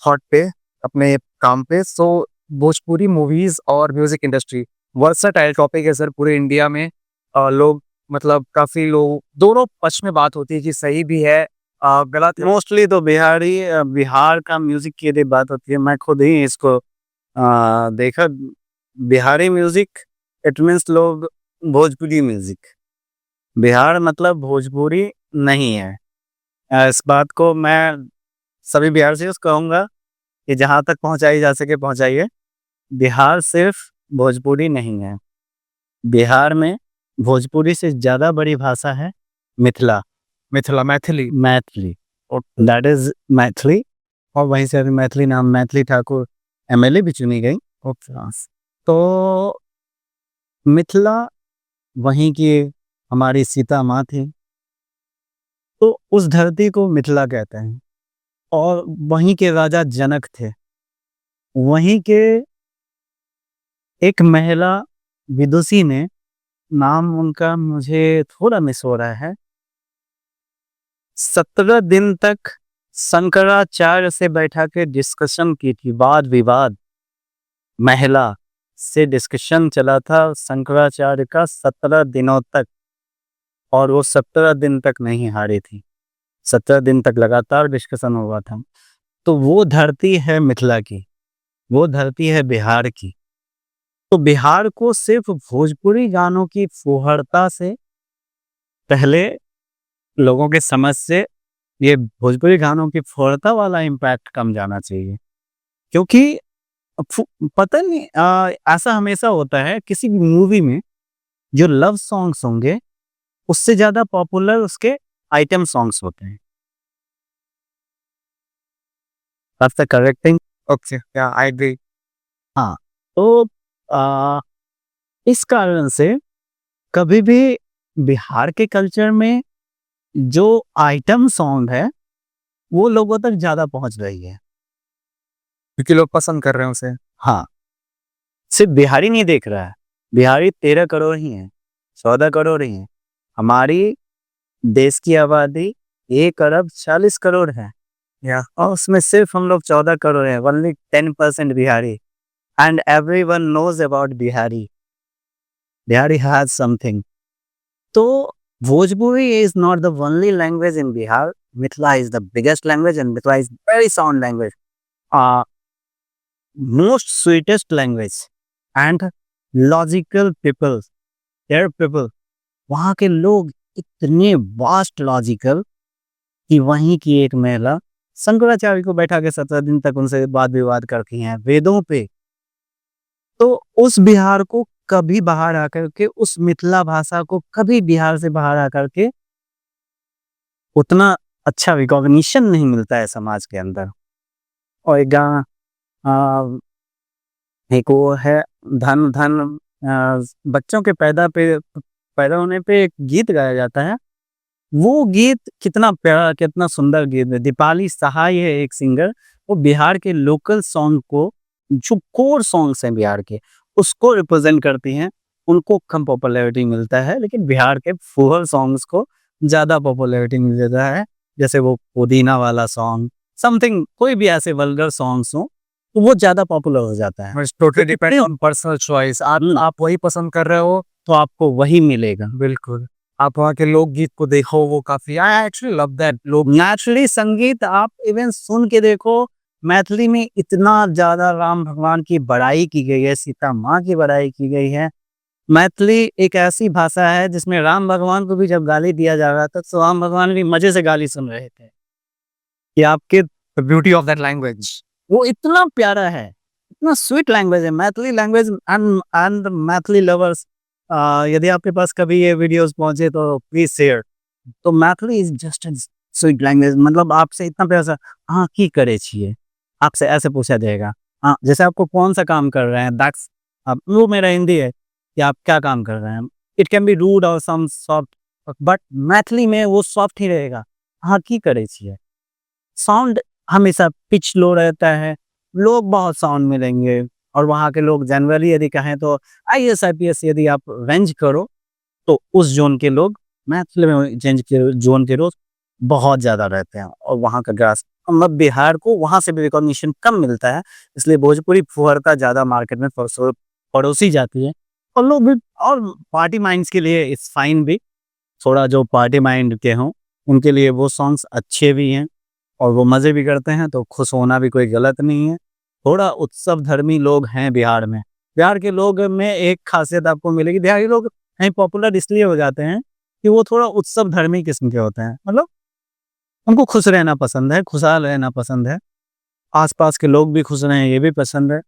A: थॉट पे, अपने काम पे। सो भोजपुरी मूवीज और म्यूजिक इंडस्ट्री वर्सटाइल टॉपिक है सर पूरे इंडिया में। लोग मतलब काफी लोग दोनों पक्ष में बात होती है कि सही भी है, गलत है।
B: मोस्टली तो बिहार का म्यूजिक की यदि बात होती है, मैं खुद ही इसको देखा। बिहारी म्यूजिक इट मीन्स लोग भोजपुरी म्यूजिक, बिहार मतलब भोजपुरी नहीं है। इस बात को मैं सभी बिहार से कहूँगा कि जहाँ तक पहुँचाई जा सके पहुँचाइए। बिहार सिर्फ भोजपुरी नहीं है, बिहार में भोजपुरी से ज़्यादा बड़ी भाषा है मिथिला,
A: मैथिली।
B: Maithili, that is Maithili. और वहीं से अभी मैथिली नाम, मैथिली ठाकुर एमएलए भी चुनी गई। तो मिथिला वहीं की हमारी सीता माँ थी, तो उस धरती को मिथिला कहते हैं। और वहीं के राजा जनक थे, वहीं के एक महिला विदुषी ने, नाम उनका मुझे थोड़ा मिस हो रहा है, 17 दिन तक शंकराचार्य से बैठा के डिस्कशन की थी, वाद विवाद महिला से डिस्कशन चला था शंकराचार्य का 17 दिनों तक, और वो 17 दिन तक नहीं हारी थी। 17 दिन तक लगातार डिस्कशन हुआ था। तो वो धरती है मिथिला की, वो धरती है बिहार की। तो बिहार को सिर्फ भोजपुरी गानों की फुहरता से, पहले लोगों के समझ से ये भोजपुरी गानों की फुहरता वाला इम्पैक्ट कम जाना चाहिए। क्योंकि पता नहीं, ऐसा हमेशा होता है किसी भी मूवी में जो लव सॉन्ग्स होंगे उससे ज़्यादा पॉपुलर उसके आइटम सॉन्ग्स होते हैं। That's the correct thing.
A: Okay, yeah, I agree.
B: हाँ, तो इस कारण से कभी भी बिहार के कल्चर में जो आइटम सॉन्ग है, वो लोगों तक ज़्यादा पहुँच रही है।
A: क्योंकि लोग पसंद कर रहे हैं उसे।
B: हाँ, सिर्फ बिहारी नहीं देख रहा है, बिहारी 13 करोड़ ही हैं, 14 करोड़ ही हैं। हमारी देश की आबादी 1 अरब 40 करोड़ है
A: Yeah.
B: और उसमें सिर्फ हम लोग 14 करोड़ हैं, only 10% Bihari and everyone knows about Bihari. Bihari has something. तो Bhojpuri is not the only language in Bihar. Mithila is the biggest language and Mithila is very sound language. Most sweetest language and logical people. Their people. वहाँ के लोग इतने vast logical कि वहीं की एक महिला शंकराचार्य को बैठा के 17 दिन तक उनसे वाद विवाद करती हैं वेदों पे। तो उस बिहार को कभी बाहर आकर के उस मिथिला भाषा को कभी बिहार से बाहर आकर के उतना अच्छा रिकॉग्निशन नहीं मिलता है समाज के अंदर। और एक गाना एक वो है धन धन बच्चों के पैदा होने पे एक गीत गाया जाता है। वो गीत कितना प्यारा कितना सुंदर गीत है। दीपाली सहाय है एक सिंगर, वो बिहार के लोकल सॉन्ग को जो कोर सॉन्ग्स हैं बिहार के उसको रिप्रेजेंट करती हैं। उनको कम पॉपुलैरिटी मिलता है लेकिन बिहार के फुहर सॉन्ग्स को ज़्यादा पॉपुलैरिटी मिल जाता है। जैसे वो पुदीना वाला सॉन्ग समथिंग कोई भी ऐसे वल्गर सॉन्ग्स हो तो वो ज़्यादा पॉपुलर हो जाता है।
A: Totally depend on personal choice. आप वही पसंद कर रहे हो।
B: तो आपको वही मिलेगा।
A: बिल्कुल। आप वहाँ के लोकगीत को देखो, वो काफ़ी आई एक्चुअली लव दैट। लोग
B: नेचुरली संगीत आप इवन सुन के देखो, मैथिली में इतना ज़्यादा राम भगवान की बड़ाई की गई है, सीता माँ की बड़ाई की गई है। मैथिली एक ऐसी भाषा है जिसमें राम भगवान को भी जब गाली दिया जा रहा था तो राम भगवान भी मज़े से गाली सुन रहे थे कि आपके
A: the beauty of that language.
B: वो इतना प्यारा है, इतना स्वीट लैंग्वेज है Maithili language. And Maithili lovers, यदि आपके पास कभी ये वीडियोस पहुंचे तो प्लीज शेयर। तो Maithili is just sweet language. मतलब आपसे इतना प्यारा सा हाँ की करे छिए, आपसे ऐसे पूछा जाएगा। हाँ, जैसे आपको कौन सा काम कर रहे हैं, दैट्स वो मेरा हिंदी है कि आप क्या काम कर रहे हैं। इट कैन बी रूड और सम सॉफ्ट, बट मैथिली में वो सॉफ्ट ही रहेगा। हाँ की करे छिए। साउंड हमेशा पिच लो रहता है, लोग बहुत साउंड मिलेंगे। और वहाँ के लोग जनरली यदि कहें तो IAS IPS यदि आप रेंज करो तो उस जोन के लोग मैथिली में रेंज के जोन के लोग बहुत ज़्यादा रहते हैं। और वहाँ का ग्रास मतलब बिहार को वहाँ से भी रिकॉग्निशन कम मिलता है, इसलिए भोजपुरी फुहरता ज़्यादा मार्केट में परोसी जाती है। और लोग भी और पार्टी माइंड्स के लिए इट्स फाइन भी, थोड़ा जो पार्टी माइंड के हों उनके लिए वो सॉन्ग्स अच्छे भी हैं और वो मज़े भी करते हैं, तो खुश होना भी कोई गलत नहीं है। थोड़ा उत्सव धर्मी लोग हैं बिहार में। बिहार के लोग में एक खासियत आपको मिलेगी, बिहारी लोग हैं पॉपुलर इसलिए हो जाते हैं कि वो थोड़ा उत्सव धर्मी किस्म के होते हैं। मतलब उनको खुश रहना पसंद है, खुशहाल रहना पसंद है, आसपास के लोग भी खुश रहें ये भी पसंद है।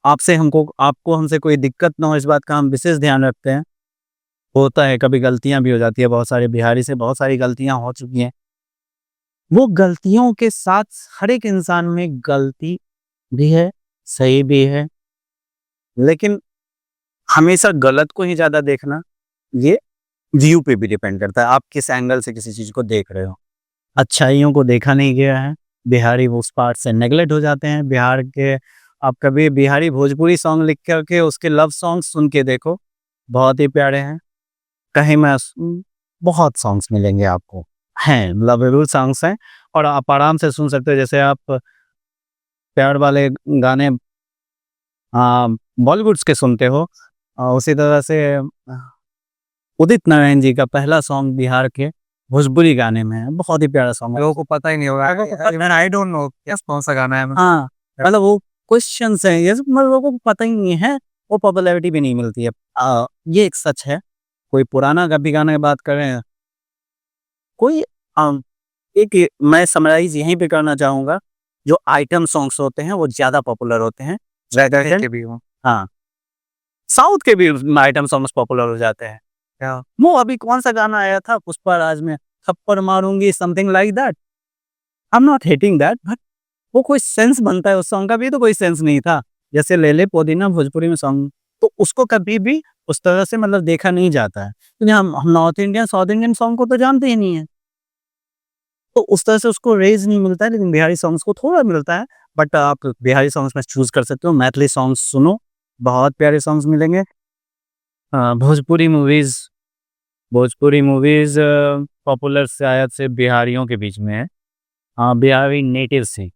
B: आपको हमसे कोई दिक्कत ना हो इस बात का हम विशेष ध्यान रखते हैं। होता है कभी गलतियाँ भी हो जाती है, बहुत सारे बिहारी से बहुत सारी गलतियाँ हो चुकी हैं। वो गलतियों के साथ हर एक इंसान में गलती भी है, सही भी है, लेकिन हमेशा गलत को ही ज़्यादा देखना ये व्यू पे भी डिपेंड करता है, आप किस एंगल से किसी चीज़ को देख रहे हो। अच्छाइयों को देखा नहीं गया है, बिहारी उस पार्ट से नेगलेक्ट हो जाते हैं। बिहार के आप कभी बिहारी भोजपुरी सॉन्ग लिख कर के उसके लव सॉन्ग सुन के देखो, बहुत ही प्यारे हैं। कहीं मैं बहुत सॉन्ग्स मिलेंगे आपको, हैं लवेबल सॉन्ग्स हैं और आप आराम से सुन सकते हो। जैसे आप प्यार वाले गाने बॉलीवुड्स के सुनते हो, उसी तरह से उदित नारायण जी का पहला सॉन्ग बिहार के भोजपुरी गाने में है, बहुत ही प्यारा सॉन्ग है।
A: लोगों को पता ही नहीं होगा। इवन आई डोंट नो कौन सा गाना है।
B: हाँ, मतलब वो क्वेश्चंस हैं ये सब, मतलब लोगों को पता ही नहीं है, वो पॉपुलैरिटी भी नहीं मिलती है। ये एक सच है। कोई पुराना कभी गाना की बात करें, कोई एक मैं समराइज यहीं पे करना चाहूँगा, जो आइटम सॉन्ग्स होते हैं वो ज़्यादा पॉपुलर होते हैं।
A: के भी हो।
B: हाँ, साउथ के भी आइटम सॉन्ग्स पॉपुलर हो जाते हैं। क्या वो अभी कौन सा गाना आया था पुष्पा राज में, थप्पड़ मारूंगी something like that. I am not hating that, but वो कोई सेंस बनता है उस सॉन्ग का भी तो कोई सेंस नहीं था। जैसे ले ले पुदीना भोजपुरी में सॉन्ग, तो उसको कभी भी उस तरह से मतलब देखा नहीं जाता है, क्योंकि हम north Indian south Indian song को तो जानते ही नहीं है, तो उस तरह से उसको रेज नहीं मिलता है। लेकिन बिहारी सॉन्ग्स को थोड़ा मिलता है। बट आप बिहारी सॉन्ग्स में चूज कर सकते हो, मैथिली सॉन्ग्स सुनो, बहुत प्यारे सॉन्ग्स मिलेंगे। Bhojpuri movies, Bhojpuri movies popular शायद से बिहारियों के बीच में है। बिहारी नेटिव से,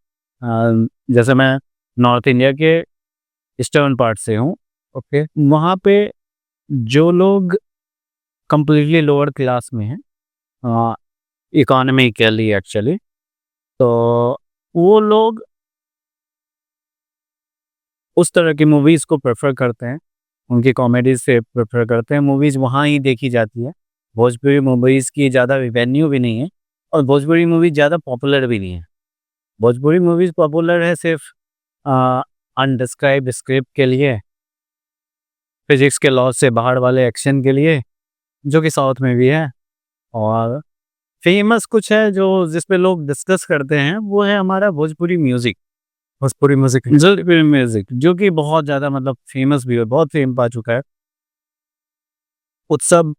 B: जैसे मैं नॉर्थ इंडिया के ईस्टर्न पार्ट से हूँ, ओके, वहाँ पे जो लोग कंप्लीटली लोअर क्लास में हैं, इकोनॉमिकली एक्चुअली, तो वो लोग उस तरह की मूवीज़ को प्रेफर करते हैं, उनकी कॉमेडीज़ से प्रेफर करते हैं, मूवीज़ वहाँ ही देखी जाती है। भोजपुरी मूवीज़ की ज़्यादा रेवेन्यू भी नहीं है और भोजपुरी मूवी ज़्यादा पॉपुलर भी नहीं है। भोजपुरी मूवीज़ पॉपुलर है सिर्फ अनडिस्क्राइब्ड स्क्रिप्ट के लिए, फिजिक्स के लॉ से बाहर वाले एक्शन के लिए, जो कि साउथ में भी है। और फेमस कुछ है जो जिस पे लोग डिस्कस करते हैं, वो है हमारा भोजपुरी म्यूज़िक। भोजपुरी म्यूज़िक जो कि बहुत ज़्यादा मतलब फेमस भी है, बहुत फेम पा चुका है। उत्सव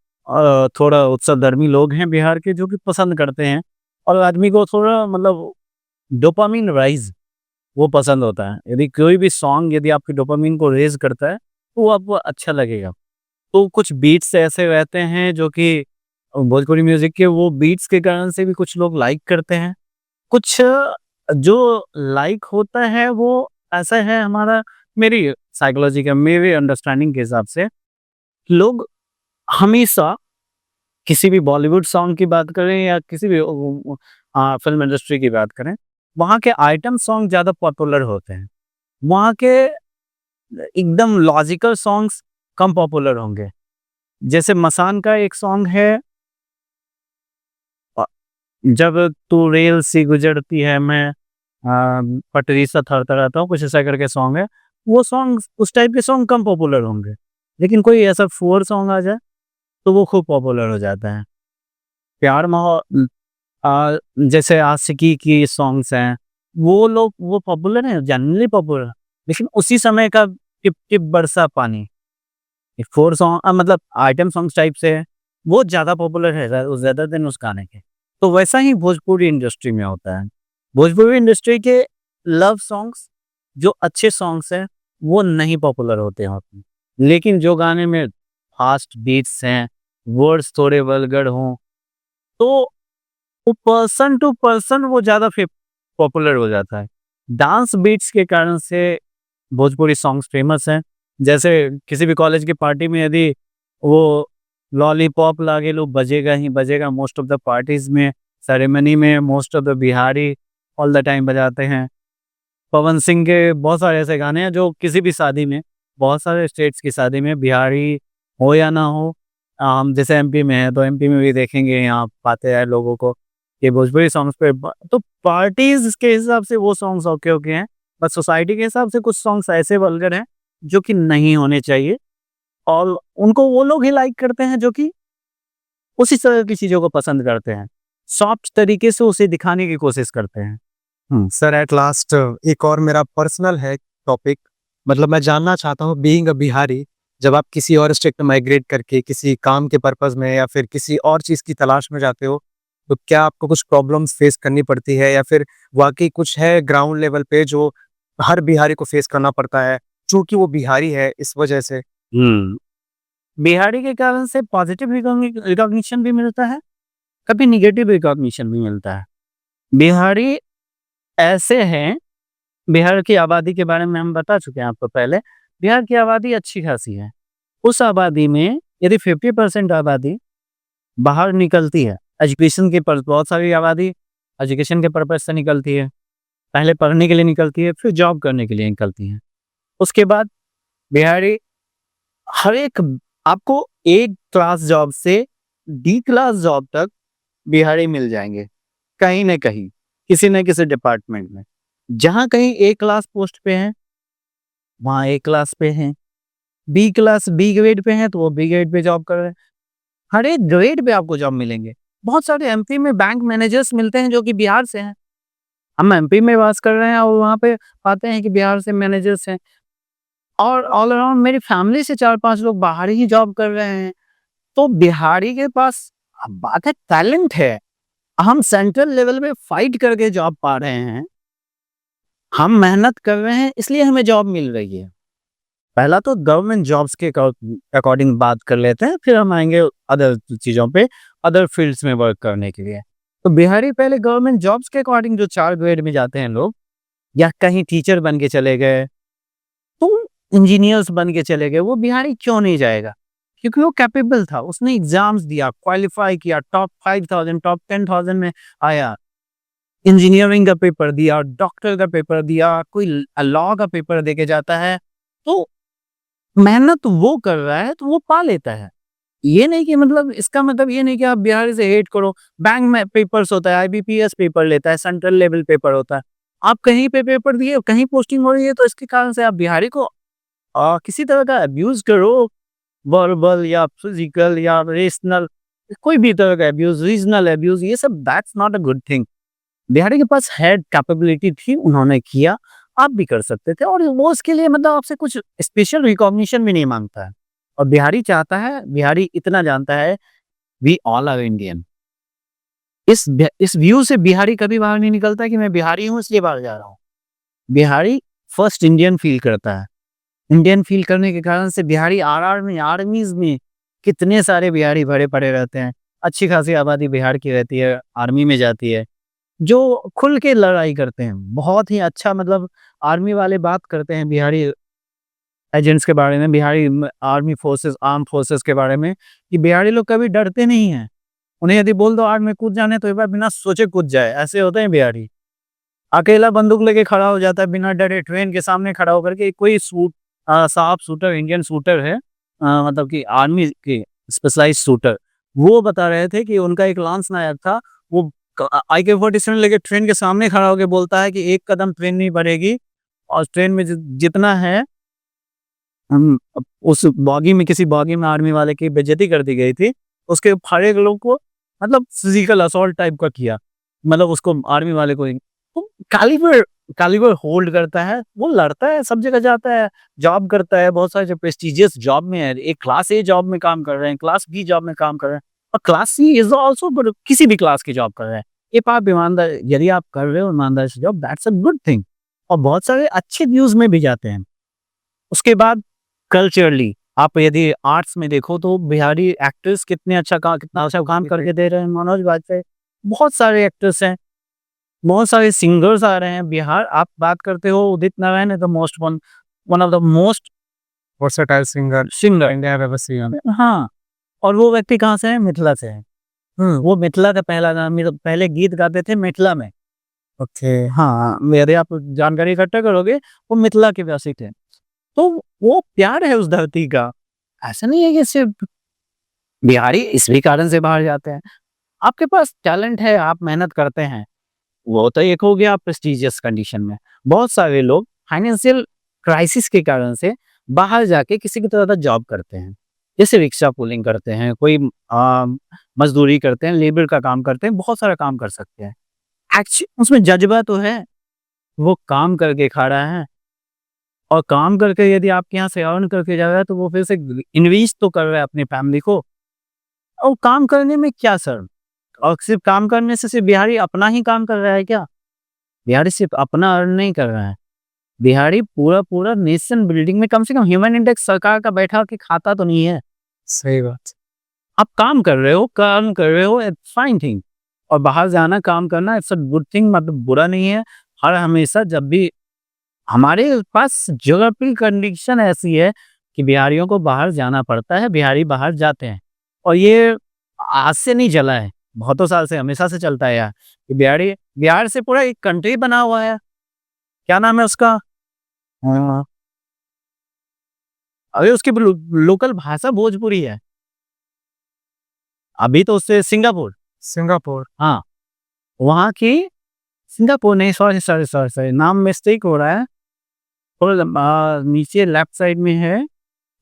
B: थोड़ा उत्सवधर्मी लोग हैं बिहार के जो कि पसंद करते हैं, और आदमी को थोड़ा मतलब डोपामाइन राइज़ वो पसंद होता है। यदि कोई भी सॉन्ग यदि आपकी डोपामाइन को रेज़ करता है, तो वो आपको अच्छा लगेगा। तो कुछ बीट्स ऐसे रहते हैं जो कि भोजपुरी म्यूज़िक के, वो बीट्स के कारण से भी कुछ लोग लाइक करते हैं। कुछ जो लाइक होता है वो ऐसा है हमारा, मेरी साइकोलॉजी का, मेरे अंडरस्टैंडिंग के हिसाब से, लोग हमेशा किसी भी बॉलीवुड सॉन्ग की बात करें या किसी भी फ़िल्म इंडस्ट्री की बात करें, वहाँ के आइटम सॉन्ग ज़्यादा पॉपुलर होते हैं। वहाँ के एकदम लॉजिकल सॉन्ग्स कम पॉपुलर होंगे। जैसे मसान का एक सॉन्ग है, अ, जब तू रेल सी गुजरती है मैं पटरी सा थरथराता हूँ, कुछ ऐसा करके सॉन्ग है। वो सॉन्ग, उस टाइप के सॉन्ग कम पॉपुलर होंगे। लेकिन कोई ऐसा 4 सॉन्ग आ जाए, तो वो खूब पॉपुलर हो जाता है। प्यार जैसे आशिकी की सॉन्ग्स हैं, वो पॉपुलर हैं, जेन्युइनली पॉपुलर हैं। लेकिन उसी समय का टिप टिप बरसा पानी, ये 4 सॉन्ग मतलब आइटम सॉन्ग्स टाइप से है, वो ज़्यादा पॉपुलर है ज़्यादा देन उस गाने के। तो वैसा ही भोजपुरी इंडस्ट्री में होता है। भोजपुरी इंडस्ट्री के लव सॉन्ग्स, जो अच्छे सॉन्ग्स हैं, वो नहीं पॉपुलर होते हैं उतने। लेकिन जो गाने में फास्ट बीट्स हैं, वर्ड्स थोड़े वल्गर हों, तो वो पर्सन टू पर्सन वो ज़्यादा पॉपुलर हो जाता है। डांस बीट्स के कारण से भोजपुरी सॉन्ग्स फेमस हैं। जैसे किसी भी कॉलेज की पार्टी में यदि वो लॉलीपॉप लागेलू बजेगा ही बजेगा, मोस्ट ऑफ द पार्टीज में, सेरेमनी में most of the Bihari all the time बजाते हैं। पवन सिंह के बहुत सारे ऐसे गाने हैं जो किसी भी शादी में, बहुत सारे स्टेट्स की शादी में, बिहारी हो या ना हो, हम जैसे एमपी में है तो एमपी में भी देखेंगे, यहाँ पाते हैं लोगों को कि भोजपुरी सॉन्ग्स पे तो पार्टीज के हिसाब से वो सॉन्ग्स ओके ओके हैं, बट सोसाइटी के हिसाब से कुछ सॉन्ग्स ऐसे वल्गर हैं जो कि नहीं होने चाहिए, और उनको वो लोग ही लाइक करते हैं जो कि उसी तरह की चीज़ों को पसंद करते हैं। सॉफ्ट तरीके से उसे दिखाने की कोशिश करते हैं।
C: सर एट लास्ट एक और मेरा पर्सनल है टॉपिक, मतलब मैं जानना चाहता हूँ, बीइंग अ बिहारी, जब आप किसी और स्टेट में माइग्रेट करके किसी काम के पर्पस में या फिर किसी और चीज़ की तलाश में जाते हो, तो क्या आपको कुछ प्रॉब्लम्स फेस करनी पड़ती है या फिर वाकई कुछ है ग्राउंड लेवल पे जो हर बिहारी को फेस करना पड़ता है क्योंकि वो बिहारी है इस वजह से?
B: बिहारी के कारण से पॉजिटिव रिकॉग्निशन भी मिलता है, कभी निगेटिव रिकॉग्निशन भी मिलता है। बिहारी ऐसे हैं, बिहार की आबादी के बारे में हम बता चुके हैं आपको पहले। बिहार की आबादी अच्छी खासी है। उस आबादी में यदि 50% आबादी बाहर निकलती है, एजुकेशन के पर बहुत सारी आबादी एजुकेशन के पर्पज़ से निकलती है। पहले पढ़ने के लिए निकलती है, फिर जॉब करने के लिए निकलती है। उसके बाद बिहारी हर एक, आपको ए क्लास जॉब से डी क्लास जॉब तक बिहारी मिल जाएँगे, कहीं न कहीं, किसी न किसी डिपार्टमेंट में। जहाँ कहीं ए क्लास पोस्ट पे हैं, वहाँ ए क्लास पे हैं। B class B grade pay हैं तो वो बी ग्रेड पे जॉब कर रहे हैं। हर एक ग्रेड पे आपको जॉब मिलेंगे। बहुत सारे एमपी में बैंक मैनेजर्स मिलते हैं जो कि बिहार से हैं। हम एमपी में बात कर रहे हैं और वहाँ पे पाते हैं कि बिहार से मैनेजर्स हैं। और ऑल अराउंड मेरी फैमिली से 4-5 लोग बाहर ही जॉब कर रहे हैं। तो बिहारी के पास बात है टैलेंट है। हम सेंट्रल लेवल पे फाइट करके जॉब पा रहे हैं। हम मेहनत कर रहे हैं इसलिए हमें जॉब मिल रही है। पहला तो गवर्नमेंट जॉब्स के अकॉर्डिंग बात कर लेते हैं, फिर हम आएँगे अदर चीज़ों पे, अदर फील्ड्स में वर्क करने के लिए। तो बिहारी पहले गवर्नमेंट जॉब्स के अकॉर्डिंग जो 4 ग्रेड में जाते हैं लोग, या कहीं टीचर बन के चले गए, तो इंजीनियर्स बन के चले गए, वो बिहारी क्यों नहीं जाएगा? क्योंकि वो कैपेबल था, उसने एग्ज़ाम्स दिया, क्वालीफाई किया, टॉप 5000, टॉप 10,000 में आया। इंजीनियरिंग का पेपर दिया, डॉक्टर का पेपर दिया, कोई लॉ का पेपर दे के जाता है, तो मेहनत वो कर रहा है तो वो पा लेता है। ये नहीं कि मतलब इसका मतलब ये नहीं कि आप बिहारी से हेट करो। बैंक में पेपर्स होता है, आईबीपीएस पेपर लेता है, सेंट्रल लेवल पेपर होता है। आप कहीं पे पेपर दिए, कहीं पोस्टिंग हो रही है तो इसके कारण से आप बिहारी को किसी तरह का अब्यूज़ करो, वर्बल या फिजिकल या रेशनल, कोई भी तरह का अब्यूज़, रीजनल अब्यूज़, ये सब that's not a good thing. Bihari के पास है, कैपेबिलिटी थी, उन्होंने किया, आप भी कर सकते थे और वो उसके लिए मतलब आपसे कुछ स्पेशल रिकॉग्निशन भी नहीं माँगता है। और बिहारी चाहता है, बिहारी इतना जानता है, वी ऑल आर इंडियन। इस व्यू से बिहारी कभी बाहर नहीं निकलता कि मैं बिहारी हूँ इसलिए बाहर जा रहा हूँ। बिहारी फर्स्ट इंडियन फ़ील करता है। इंडियन फ़ील करने के कारण से बिहारी आरआर में, आर्मीज़ में कितने सारे बिहारी भरे पड़े रहते हैं। अच्छी खासी आबादी बिहार की रहती है, आर्मी में जाती है। जो खुल के लड़ाई करते हैं, बहुत ही अच्छा मतलब आर्मी वाले बात करते हैं बिहारी एजेंट्स के बारे में, Bihari army forces, arm forces के बारे में, कि बिहारी लोग कभी डरते नहीं हैं। उन्हें यदि बोल दो आग में कूद जाने तो एक बार बिना सोचे कूद जाए, ऐसे होते हैं बिहारी। अकेला बंदूक लेके खड़ा हो जाता है बिना डरे, ट्रेन के सामने खड़ा होकर के। कोई साहब शूटर, इंडियन शूटर है, मतलब कि आर्मी के स्पेशलाइज्ड शूटर, वो बता रहे थे कि उनका एक लांस नायक था, वो AK-47 लेके ट्रेन के सामने खड़ा होके बोलता है कि एक कदम ट्रेन नहीं बढ़ेगी और ट्रेन में जितना है, हम उस बॉगी में, किसी बॉगी में आर्मी वाले की बेइज्जती कर दी गई थी। उसके हर एक लोग को मतलब फिजिकल असॉल्ट टाइप का किया। मतलब उसको आर्मी वाले को तो कैलिबर कैलिबर होल्ड करता है, वो लड़ता है, सब जगह जाता है, जॉब करता है, बहुत सारे जो प्रेस्टिजियस जॉब में है, एक क्लास ए जॉब में काम कर रहे हैं, क्लास बी जॉब में काम कर रहे हैं और class C is also but किसी भी क्लास की जॉब कर रहे हैं। इफ आप ईमानदार, यदि आप कर रहे हो ईमानदारी से job, that's a good thing. और बहुत सारे अच्छे व्यूज़ में भी जाते हैं। उसके बाद कल्चरली आप यदि आर्ट्स में देखो तो बिहारी एक्टर्स कितना अच्छा काम करके दे रहे हैं। मनोज वाजपेयी, बहुत सारे एक्टर्स हैं, बहुत सारे सिंगर्स आ रहे हैं बिहार। आप बात करते हो उदित नारायण है the most one one of the most
C: versatile singer
B: singer.
C: India have ever seen.
B: हाँ, और वो व्यक्ति कहाँ से है? मिथिला से है। वो मिथिला का पहला नाम, ये तो पहले गीत गाते थे मिथिला में।
C: ओके।
B: हाँ, मेरे आप जानकारी इकट्ठा करोगे, वो मिथिला के वासी थे। तो वो प्यार है उस धरती का। ऐसा नहीं है कि सिर्फ बिहारी इसी कारण से बाहर जाते हैं। आपके पास टैलेंट है, आप मेहनत करते हैं, वो तो एक हो गया प्रेस्टिजियस कंडीशन में। बहुत सारे लोग फाइनेंशियल क्राइसिस के कारण से बाहर जाके किसी की तरह जॉब करते हैं। जैसे रिक्शा पुलिंग करते हैं, कोई मजदूरी करते हैं, लेबर का काम करते हैं, बहुत सारा काम कर सकते हैं। उसमें जज्बा तो है, वो काम करके खा रहा है और काम करके यदि आपके यहाँ से अर्न करके जा रहा है तो वो फिर से इन्वेस्ट तो कर रहा है अपनी फैमिली को। और काम करने में क्या शर्म? और सिर्फ काम करने से सिर्फ बिहारी अपना ही काम कर रहा है क्या? बिहारी सिर्फ अपना अर्न नहीं कर रहा है। बिहारी पूरा नेशन बिल्डिंग में कम से कम ह्यूमन इंडेक्स सरकार का बैठा के खाता तो नहीं है।
C: सही बात।
B: आप काम कर रहे हो, काम कर रहे हो, इट्स फाइन थिंग। और बाहर जाना, काम करना इट्स अ गुड थिंग, मतलब बुरा नहीं है। हर हमेशा जब भी हमारे पास ज्योग्राफिकल कंडीशन ऐसी है कि बिहारियों को बाहर जाना पड़ता है, बिहारी बाहर जाते हैं। और ये आज से नहीं चला है, बहुतों साल से, हमेशा से चलता है यार, कि बिहारी, बिहार से पूरा एक कंट्री बना हुआ है। क्या नाम है उसका? हाँ, अरे उसकी लोकल भाषा भोजपुरी है। अभी तो उससे सिंगापुर,
C: सिंगापुर।
B: हाँ, वहाँ की, सिंगापुर नहीं, सॉरी, नाम मिस्टेक हो रहा है। थोड़ा नीचे लेफ्ट साइड में है,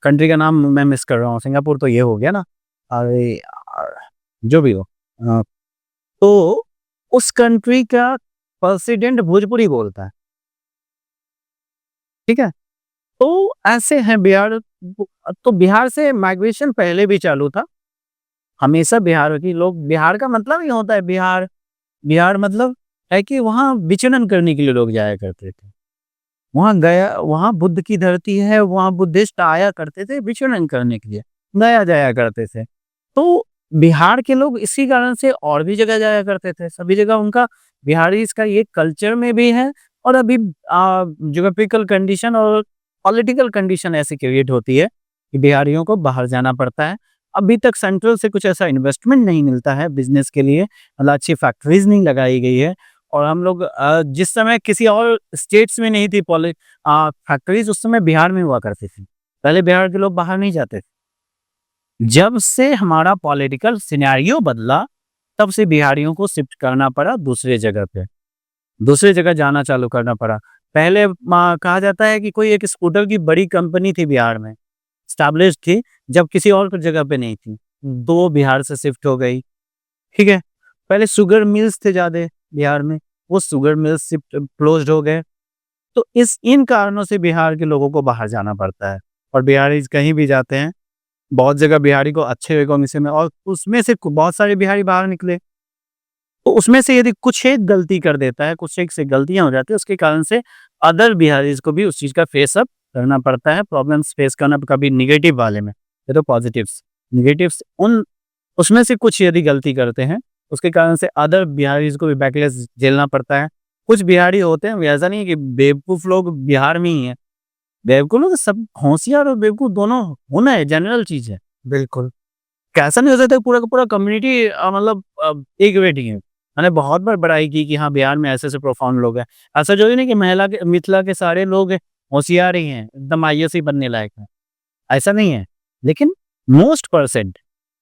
B: कंट्री का नाम मैं मिस कर रहा हूँ, सिंगापुर तो ये हो गया ना, अरे यार, जो भी हो। तो उस कंट्री का प्रेसिडेंट भोजपुरी बोलता है, ठीक है? तो ऐसे हैं बिहार। तो बिहार से माइग्रेशन पहले भी चालू था। हमेशा बिहार की लोग, बिहार का मतलब ही होता है बिहार, बिहार मतलब है कि वहाँ विचरण करने के लिए लोग जाया करते थे। वहाँ गया, वहाँ बुद्ध की धरती है, वहाँ बुद्धिस्ट आया करते थे विचरण करने के लिए, गया जाया करते थे। तो बिहार के लोग इसी कारण से और भी जगह जाया करते थे, सभी जगह उनका बिहारीज़ का ये कल्चर में भी है। और अभी ज्योग्राफिकल कंडीशन और पॉलिटिकल कंडीशन ऐसी क्रिएट होती है कि बिहारियों को बाहर जाना पड़ता है। अभी तक सेंट्रल से कुछ ऐसा इन्वेस्टमेंट नहीं मिलता है बिज़नेस के लिए, मतलब अच्छी फैक्ट्रीज़ नहीं लगाई गई है। और हम लोग जिस समय किसी और स्टेट्स में नहीं थी फैक्ट्रीज़, उस समय बिहार में हुआ करती थी। पहले बिहार के लोग बाहर नहीं जाते थे। जब से हमारा पॉलिटिकल सिनेरियो बदला, तब से बिहारियों को शिफ्ट करना पड़ा दूसरे जगह पे, दूसरी जगह जाना चालू करना पड़ा। पहले कहा जाता है कि कोई एक स्कूटर की बड़ी कंपनी थी बिहार में, एस्टैब्लिश थी, जब किसी और जगह पे नहीं थी, तो वो बिहार से शिफ्ट हो गई, ठीक है? पहले शुगर मिल्स थे ज़्यादा बिहार में, वो शुगर मिल्स शिफ्ट क्लोज़्ड हो गए। तो इन कारणों से बिहार के लोगों को बाहर जाना पड़ता है। और बिहारीज़ कहीं भी जाते हैं, बहुत जगह बिहारी को अच्छे रिकॉग्निशन में, और उसमें से बहुत सारे बिहारी बाहर निकले। तो उसमें से यदि कुछ एक गलती कर देता है, कुछ एक से गलतियाँ हो जाती है, उसके कारण से अदर बिहारीज़ को भी उस चीज़ का फेस अप करना पड़ता है, प्रॉब्लम्स फेस करना, कभी नेगेटिव वाले में, ये तो पॉजिटिव्स। नेगेटिव्स उन उसमें से कुछ यदि गलती करते हैं, उसके कारण से अदर बिहारीज़ को भी बैकलैश झेलना पड़ता है। कुछ बिहारी होते हैं, ऐसा नहीं है कि बेवकूफ़ लोग बिहार में ही हैं। बेवकूफ़ लोग सब, होशियार और बेवकूफ़ दोनों होना है, जनरल चीज़ है।
C: बिल्कुल।
B: कैसा नहीं हो सकता पूरा का पूरा कम्युनिटी मतलब एक वेट ही है। मैंने बहुत बार बड़ाई की कि हाँ, बिहार में ऐसे-ऐसे प्रोफाउंड लोग हैं। ऐसा ज़रूरी नहीं कि मिथिला के सारे लोग होशियार ही हैं, एकदम आईएएस ही बनने लायक हैं, ऐसा नहीं है। लेकिन मोस्ट परसेंट,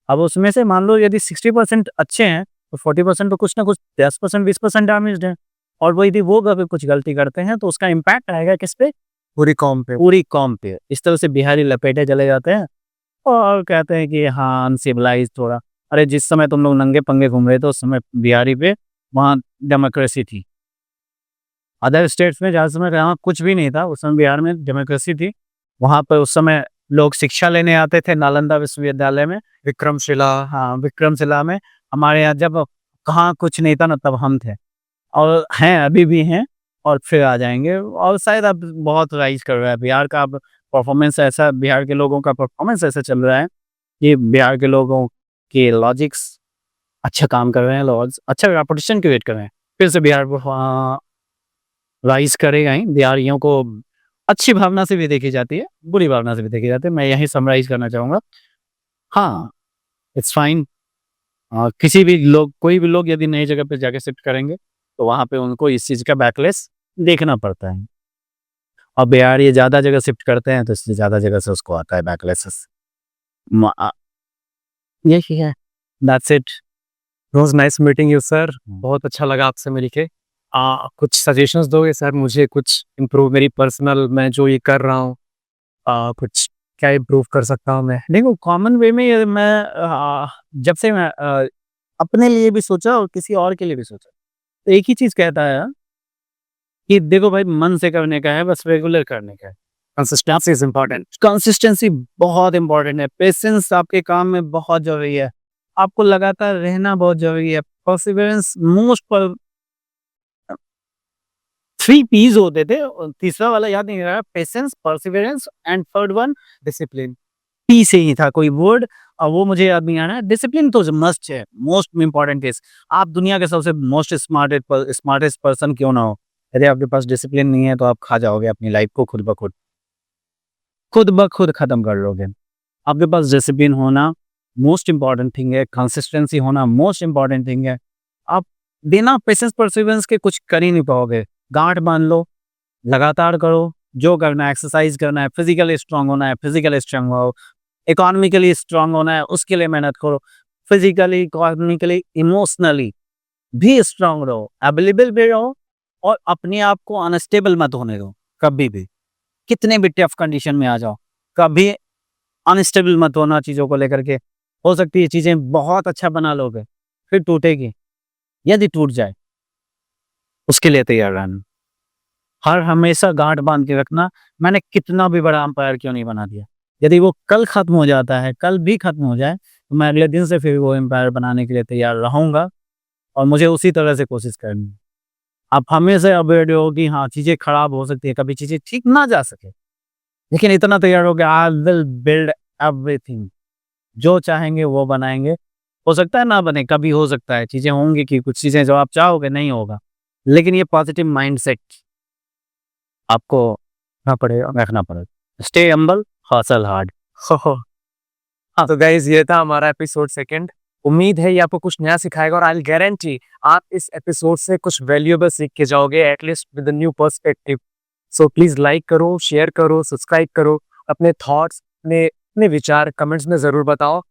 B: अब उसमें से मान लो यदि 60% अच्छे हैं, तो 40% तो कुछ ना कुछ, 10% 20% डैमेज्ड हैं। और वो यदि वो अगर कुछ गलती करते हैं, तो उसका इम्पैक्ट आएगा किस पे?
C: पूरी कॉम पे।
B: पूरी कौम पे। इस तरह से बिहारी लपेटे चले जाते हैं और कहते हैं कि हाँ, अनसिविलाइज़्ड थोड़ा। अरे जिस समय तुम लोग नंगे-पंगे घूम रहे थे, उस समय बिहारी पे वहाँ डेमोक्रेसी थी। अदर स्टेट्स में जहाँ समय जहाँ कुछ भी नहीं था, उस समय बिहार में डेमोक्रेसी थी। वहाँ पे उस समय लोग शिक्षा लेने आते थे नालंदा विश्वविद्यालय में।
C: विक्रमशिला।
B: हाँ, विक्रमशिला में। हमारे यहाँ जब कहाँ कुछ नहीं था ना, तब हम थे। और हैं, अभी भी हैं, और फिर आ जाएँगे, और शायद अब बहुत राइज़ कर रहा है। बिहार का अब परफ़ॉर्मेंस ऐसा, बिहार के लोगों का परफ़ॉर्मेंस ऐसा चल रहा है कि बिहार के लोगों के लॉजिक्स अच्छा काम कर रहे हैं, अच्छा रेपुटेशन क्रिएट कर रहे हैं। फिर से बिहार राइज़ करेगा ही। बिहारियों को अच्छी भावना से भी देखी जाती है, बुरी भावना से भी देखी जाती है। मैं यही समराइज़ करना चाहूँगा। हाँ, इट्स फाइन। किसी भी लोग, कोई भी लोग यदि नई जगह पे जाके शिफ्ट करेंगे, तो वहाँ पे उनको इस चीज़ का बैकलैश देखना पड़ता है। और बिहार ये ज़्यादा जगह शिफ्ट करते हैं, तो इसलिए ज़्यादा जगह से उसको आता है बैकलैशेस। यही है, that's it.
C: It was nice meeting you sir. बहुत अच्छा लगा आपसे मिल के। कुछ सजेशंस दोगे सर मुझे, कुछ इम्प्रूव, मेरी पर्सनल, मैं जो ये कर रहा हूँ, कुछ क्या इम्प्रूव कर सकता हूँ मैं?
B: देखो, कॉमन वे में ये मैं जब से मैं अपने लिए भी सोचा और किसी और के लिए भी सोचा, तो एक ही चीज़ कहता है कि देखो भाई, मन से करने का है, बस रेगुलर करने का है।
C: Consistency is important.
B: कंसिस्टेंसी बहुत इम्पोर्टेंट है, पेशेंस आपके काम में बहुत ज़रूरी है। आपको लगातार रहना बहुत ज़रूरी है। परसिवरेंस मोस्ट पर 3 पीस होते थे, और तीसरा वाला याद नहीं आ रहा, patience, perseverance and third one
C: discipline.
B: P से ही था कोई वर्ड, और वो मुझे याद नहीं आ रहा है। डिसिप्लिन तो मस्ट है, मोस्ट इम्पोर्टेंट इज़। आप दुनिया के सबसे मोस्ट स्मार्टेस्ट पर्सन क्यों ना हो, यदि आपके पास डिसिप्लिन नहीं है, तो आप खा जाओगे अपनी लाइफ को खुद ब खुद। खुद ब खुद खत्म कर लोगे। आपके पास डिसिप्लिन होना मोस्ट इम्पोर्टेंट थिंग है, कंसिस्टेंसी होना मोस्ट इम्पोर्टेंट थिंग है। आप बिना पेशेंस परसिवरेंस के कुछ कर ही नहीं पाओगे। गांठ बांध लो, लगातार करो, जो करना है, एक्सरसाइज करना है, फिजिकली स्ट्रांग होना है, फिजिकली स्ट्रांग हो, इकोनॉमिकली स्ट्रांग होना है, उसके लिए मेहनत करो। फिजिकली, इकोनॉमिकली, इमोशनली भी स्ट्रांग रहो, अवेलेबल भी रहो, और अपने आप को अनस्टेबल मत होने दो कभी भी। कितने भी टफ कंडीशन में आ जाओ, कभी अनस्टेबल मत होना चीज़ों को लेकर के। हो सकती है चीज़ें बहुत अच्छा बना लोगे, फिर टूटेगी। यदि टूट जाए, उसके लिए तैयार रहना। हर हमेशा गाँठ बाँध के रखना, मैंने कितना भी बड़ा एम्पायर क्यों नहीं बना दिया। यदि वो कल ख़त्म हो जाता है, कल भी ख़त्म हो जाए, तो मैं अगले दिन से फिर वो एम्पायर बनाने के लिए तैयार रहूँगा और मुझे उसी तरह से कोशिश करनी है। आप हमेशा अवेयर रहो कि हाँ, चीज़ें खराब हो सकती है, कभी चीज़ें ठीक ना जा सके। लेकिन इतना तैयार हो कि आई विल बिल्ड एवरीथिंग, जो चाहेंगे वो बनाएँगे। हो सकता है ना बने, कभी हो सकता है, चीज़ें होंगी कि कुछ चीज़ें जो आप चाहोगे नहीं होगा। लेकिन ये पॉजिटिव माइंडसेट आपको रखना पड़ेगा। Stay humble, hustle hard.
A: तो गाइज ये था हमारा एपिसोड सेकंड। उम्मीद है ये आपको कुछ नया सिखाएगा और आई गारंटी आप इस एपिसोड से कुछ वैल्यूएबल सीख के जाओगे, at least with a new perspective. So please like करो, शेयर करो, सब्सक्राइब करो। अपने थॉट्स, अपने विचार कमेंट्स में जरूर बताओ।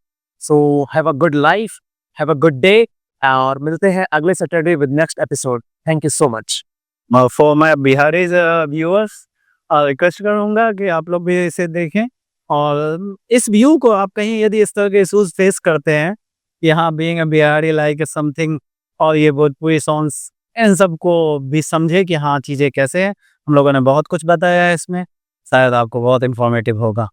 A: So have a good life, have a good day और मिलते हैं अगले Saturday with next episode. Thank you so much.
B: For my Bihari's viewers, request करूँगा कि आप लोग भी इसे देखें और इस व्यू को आप कहीं यदि इस तरह के इश्यूज फेस करते हैं कि हाँ, being a Bihari like something, और ये भोजपुरी सॉन्ग्स, इन सब को भी समझे कि हाँ, चीज़ें कैसे हैं। हम लोगों ने बहुत कुछ बताया है इसमें, शायद आपको बहुत इन्फॉर्मेटिव होगा।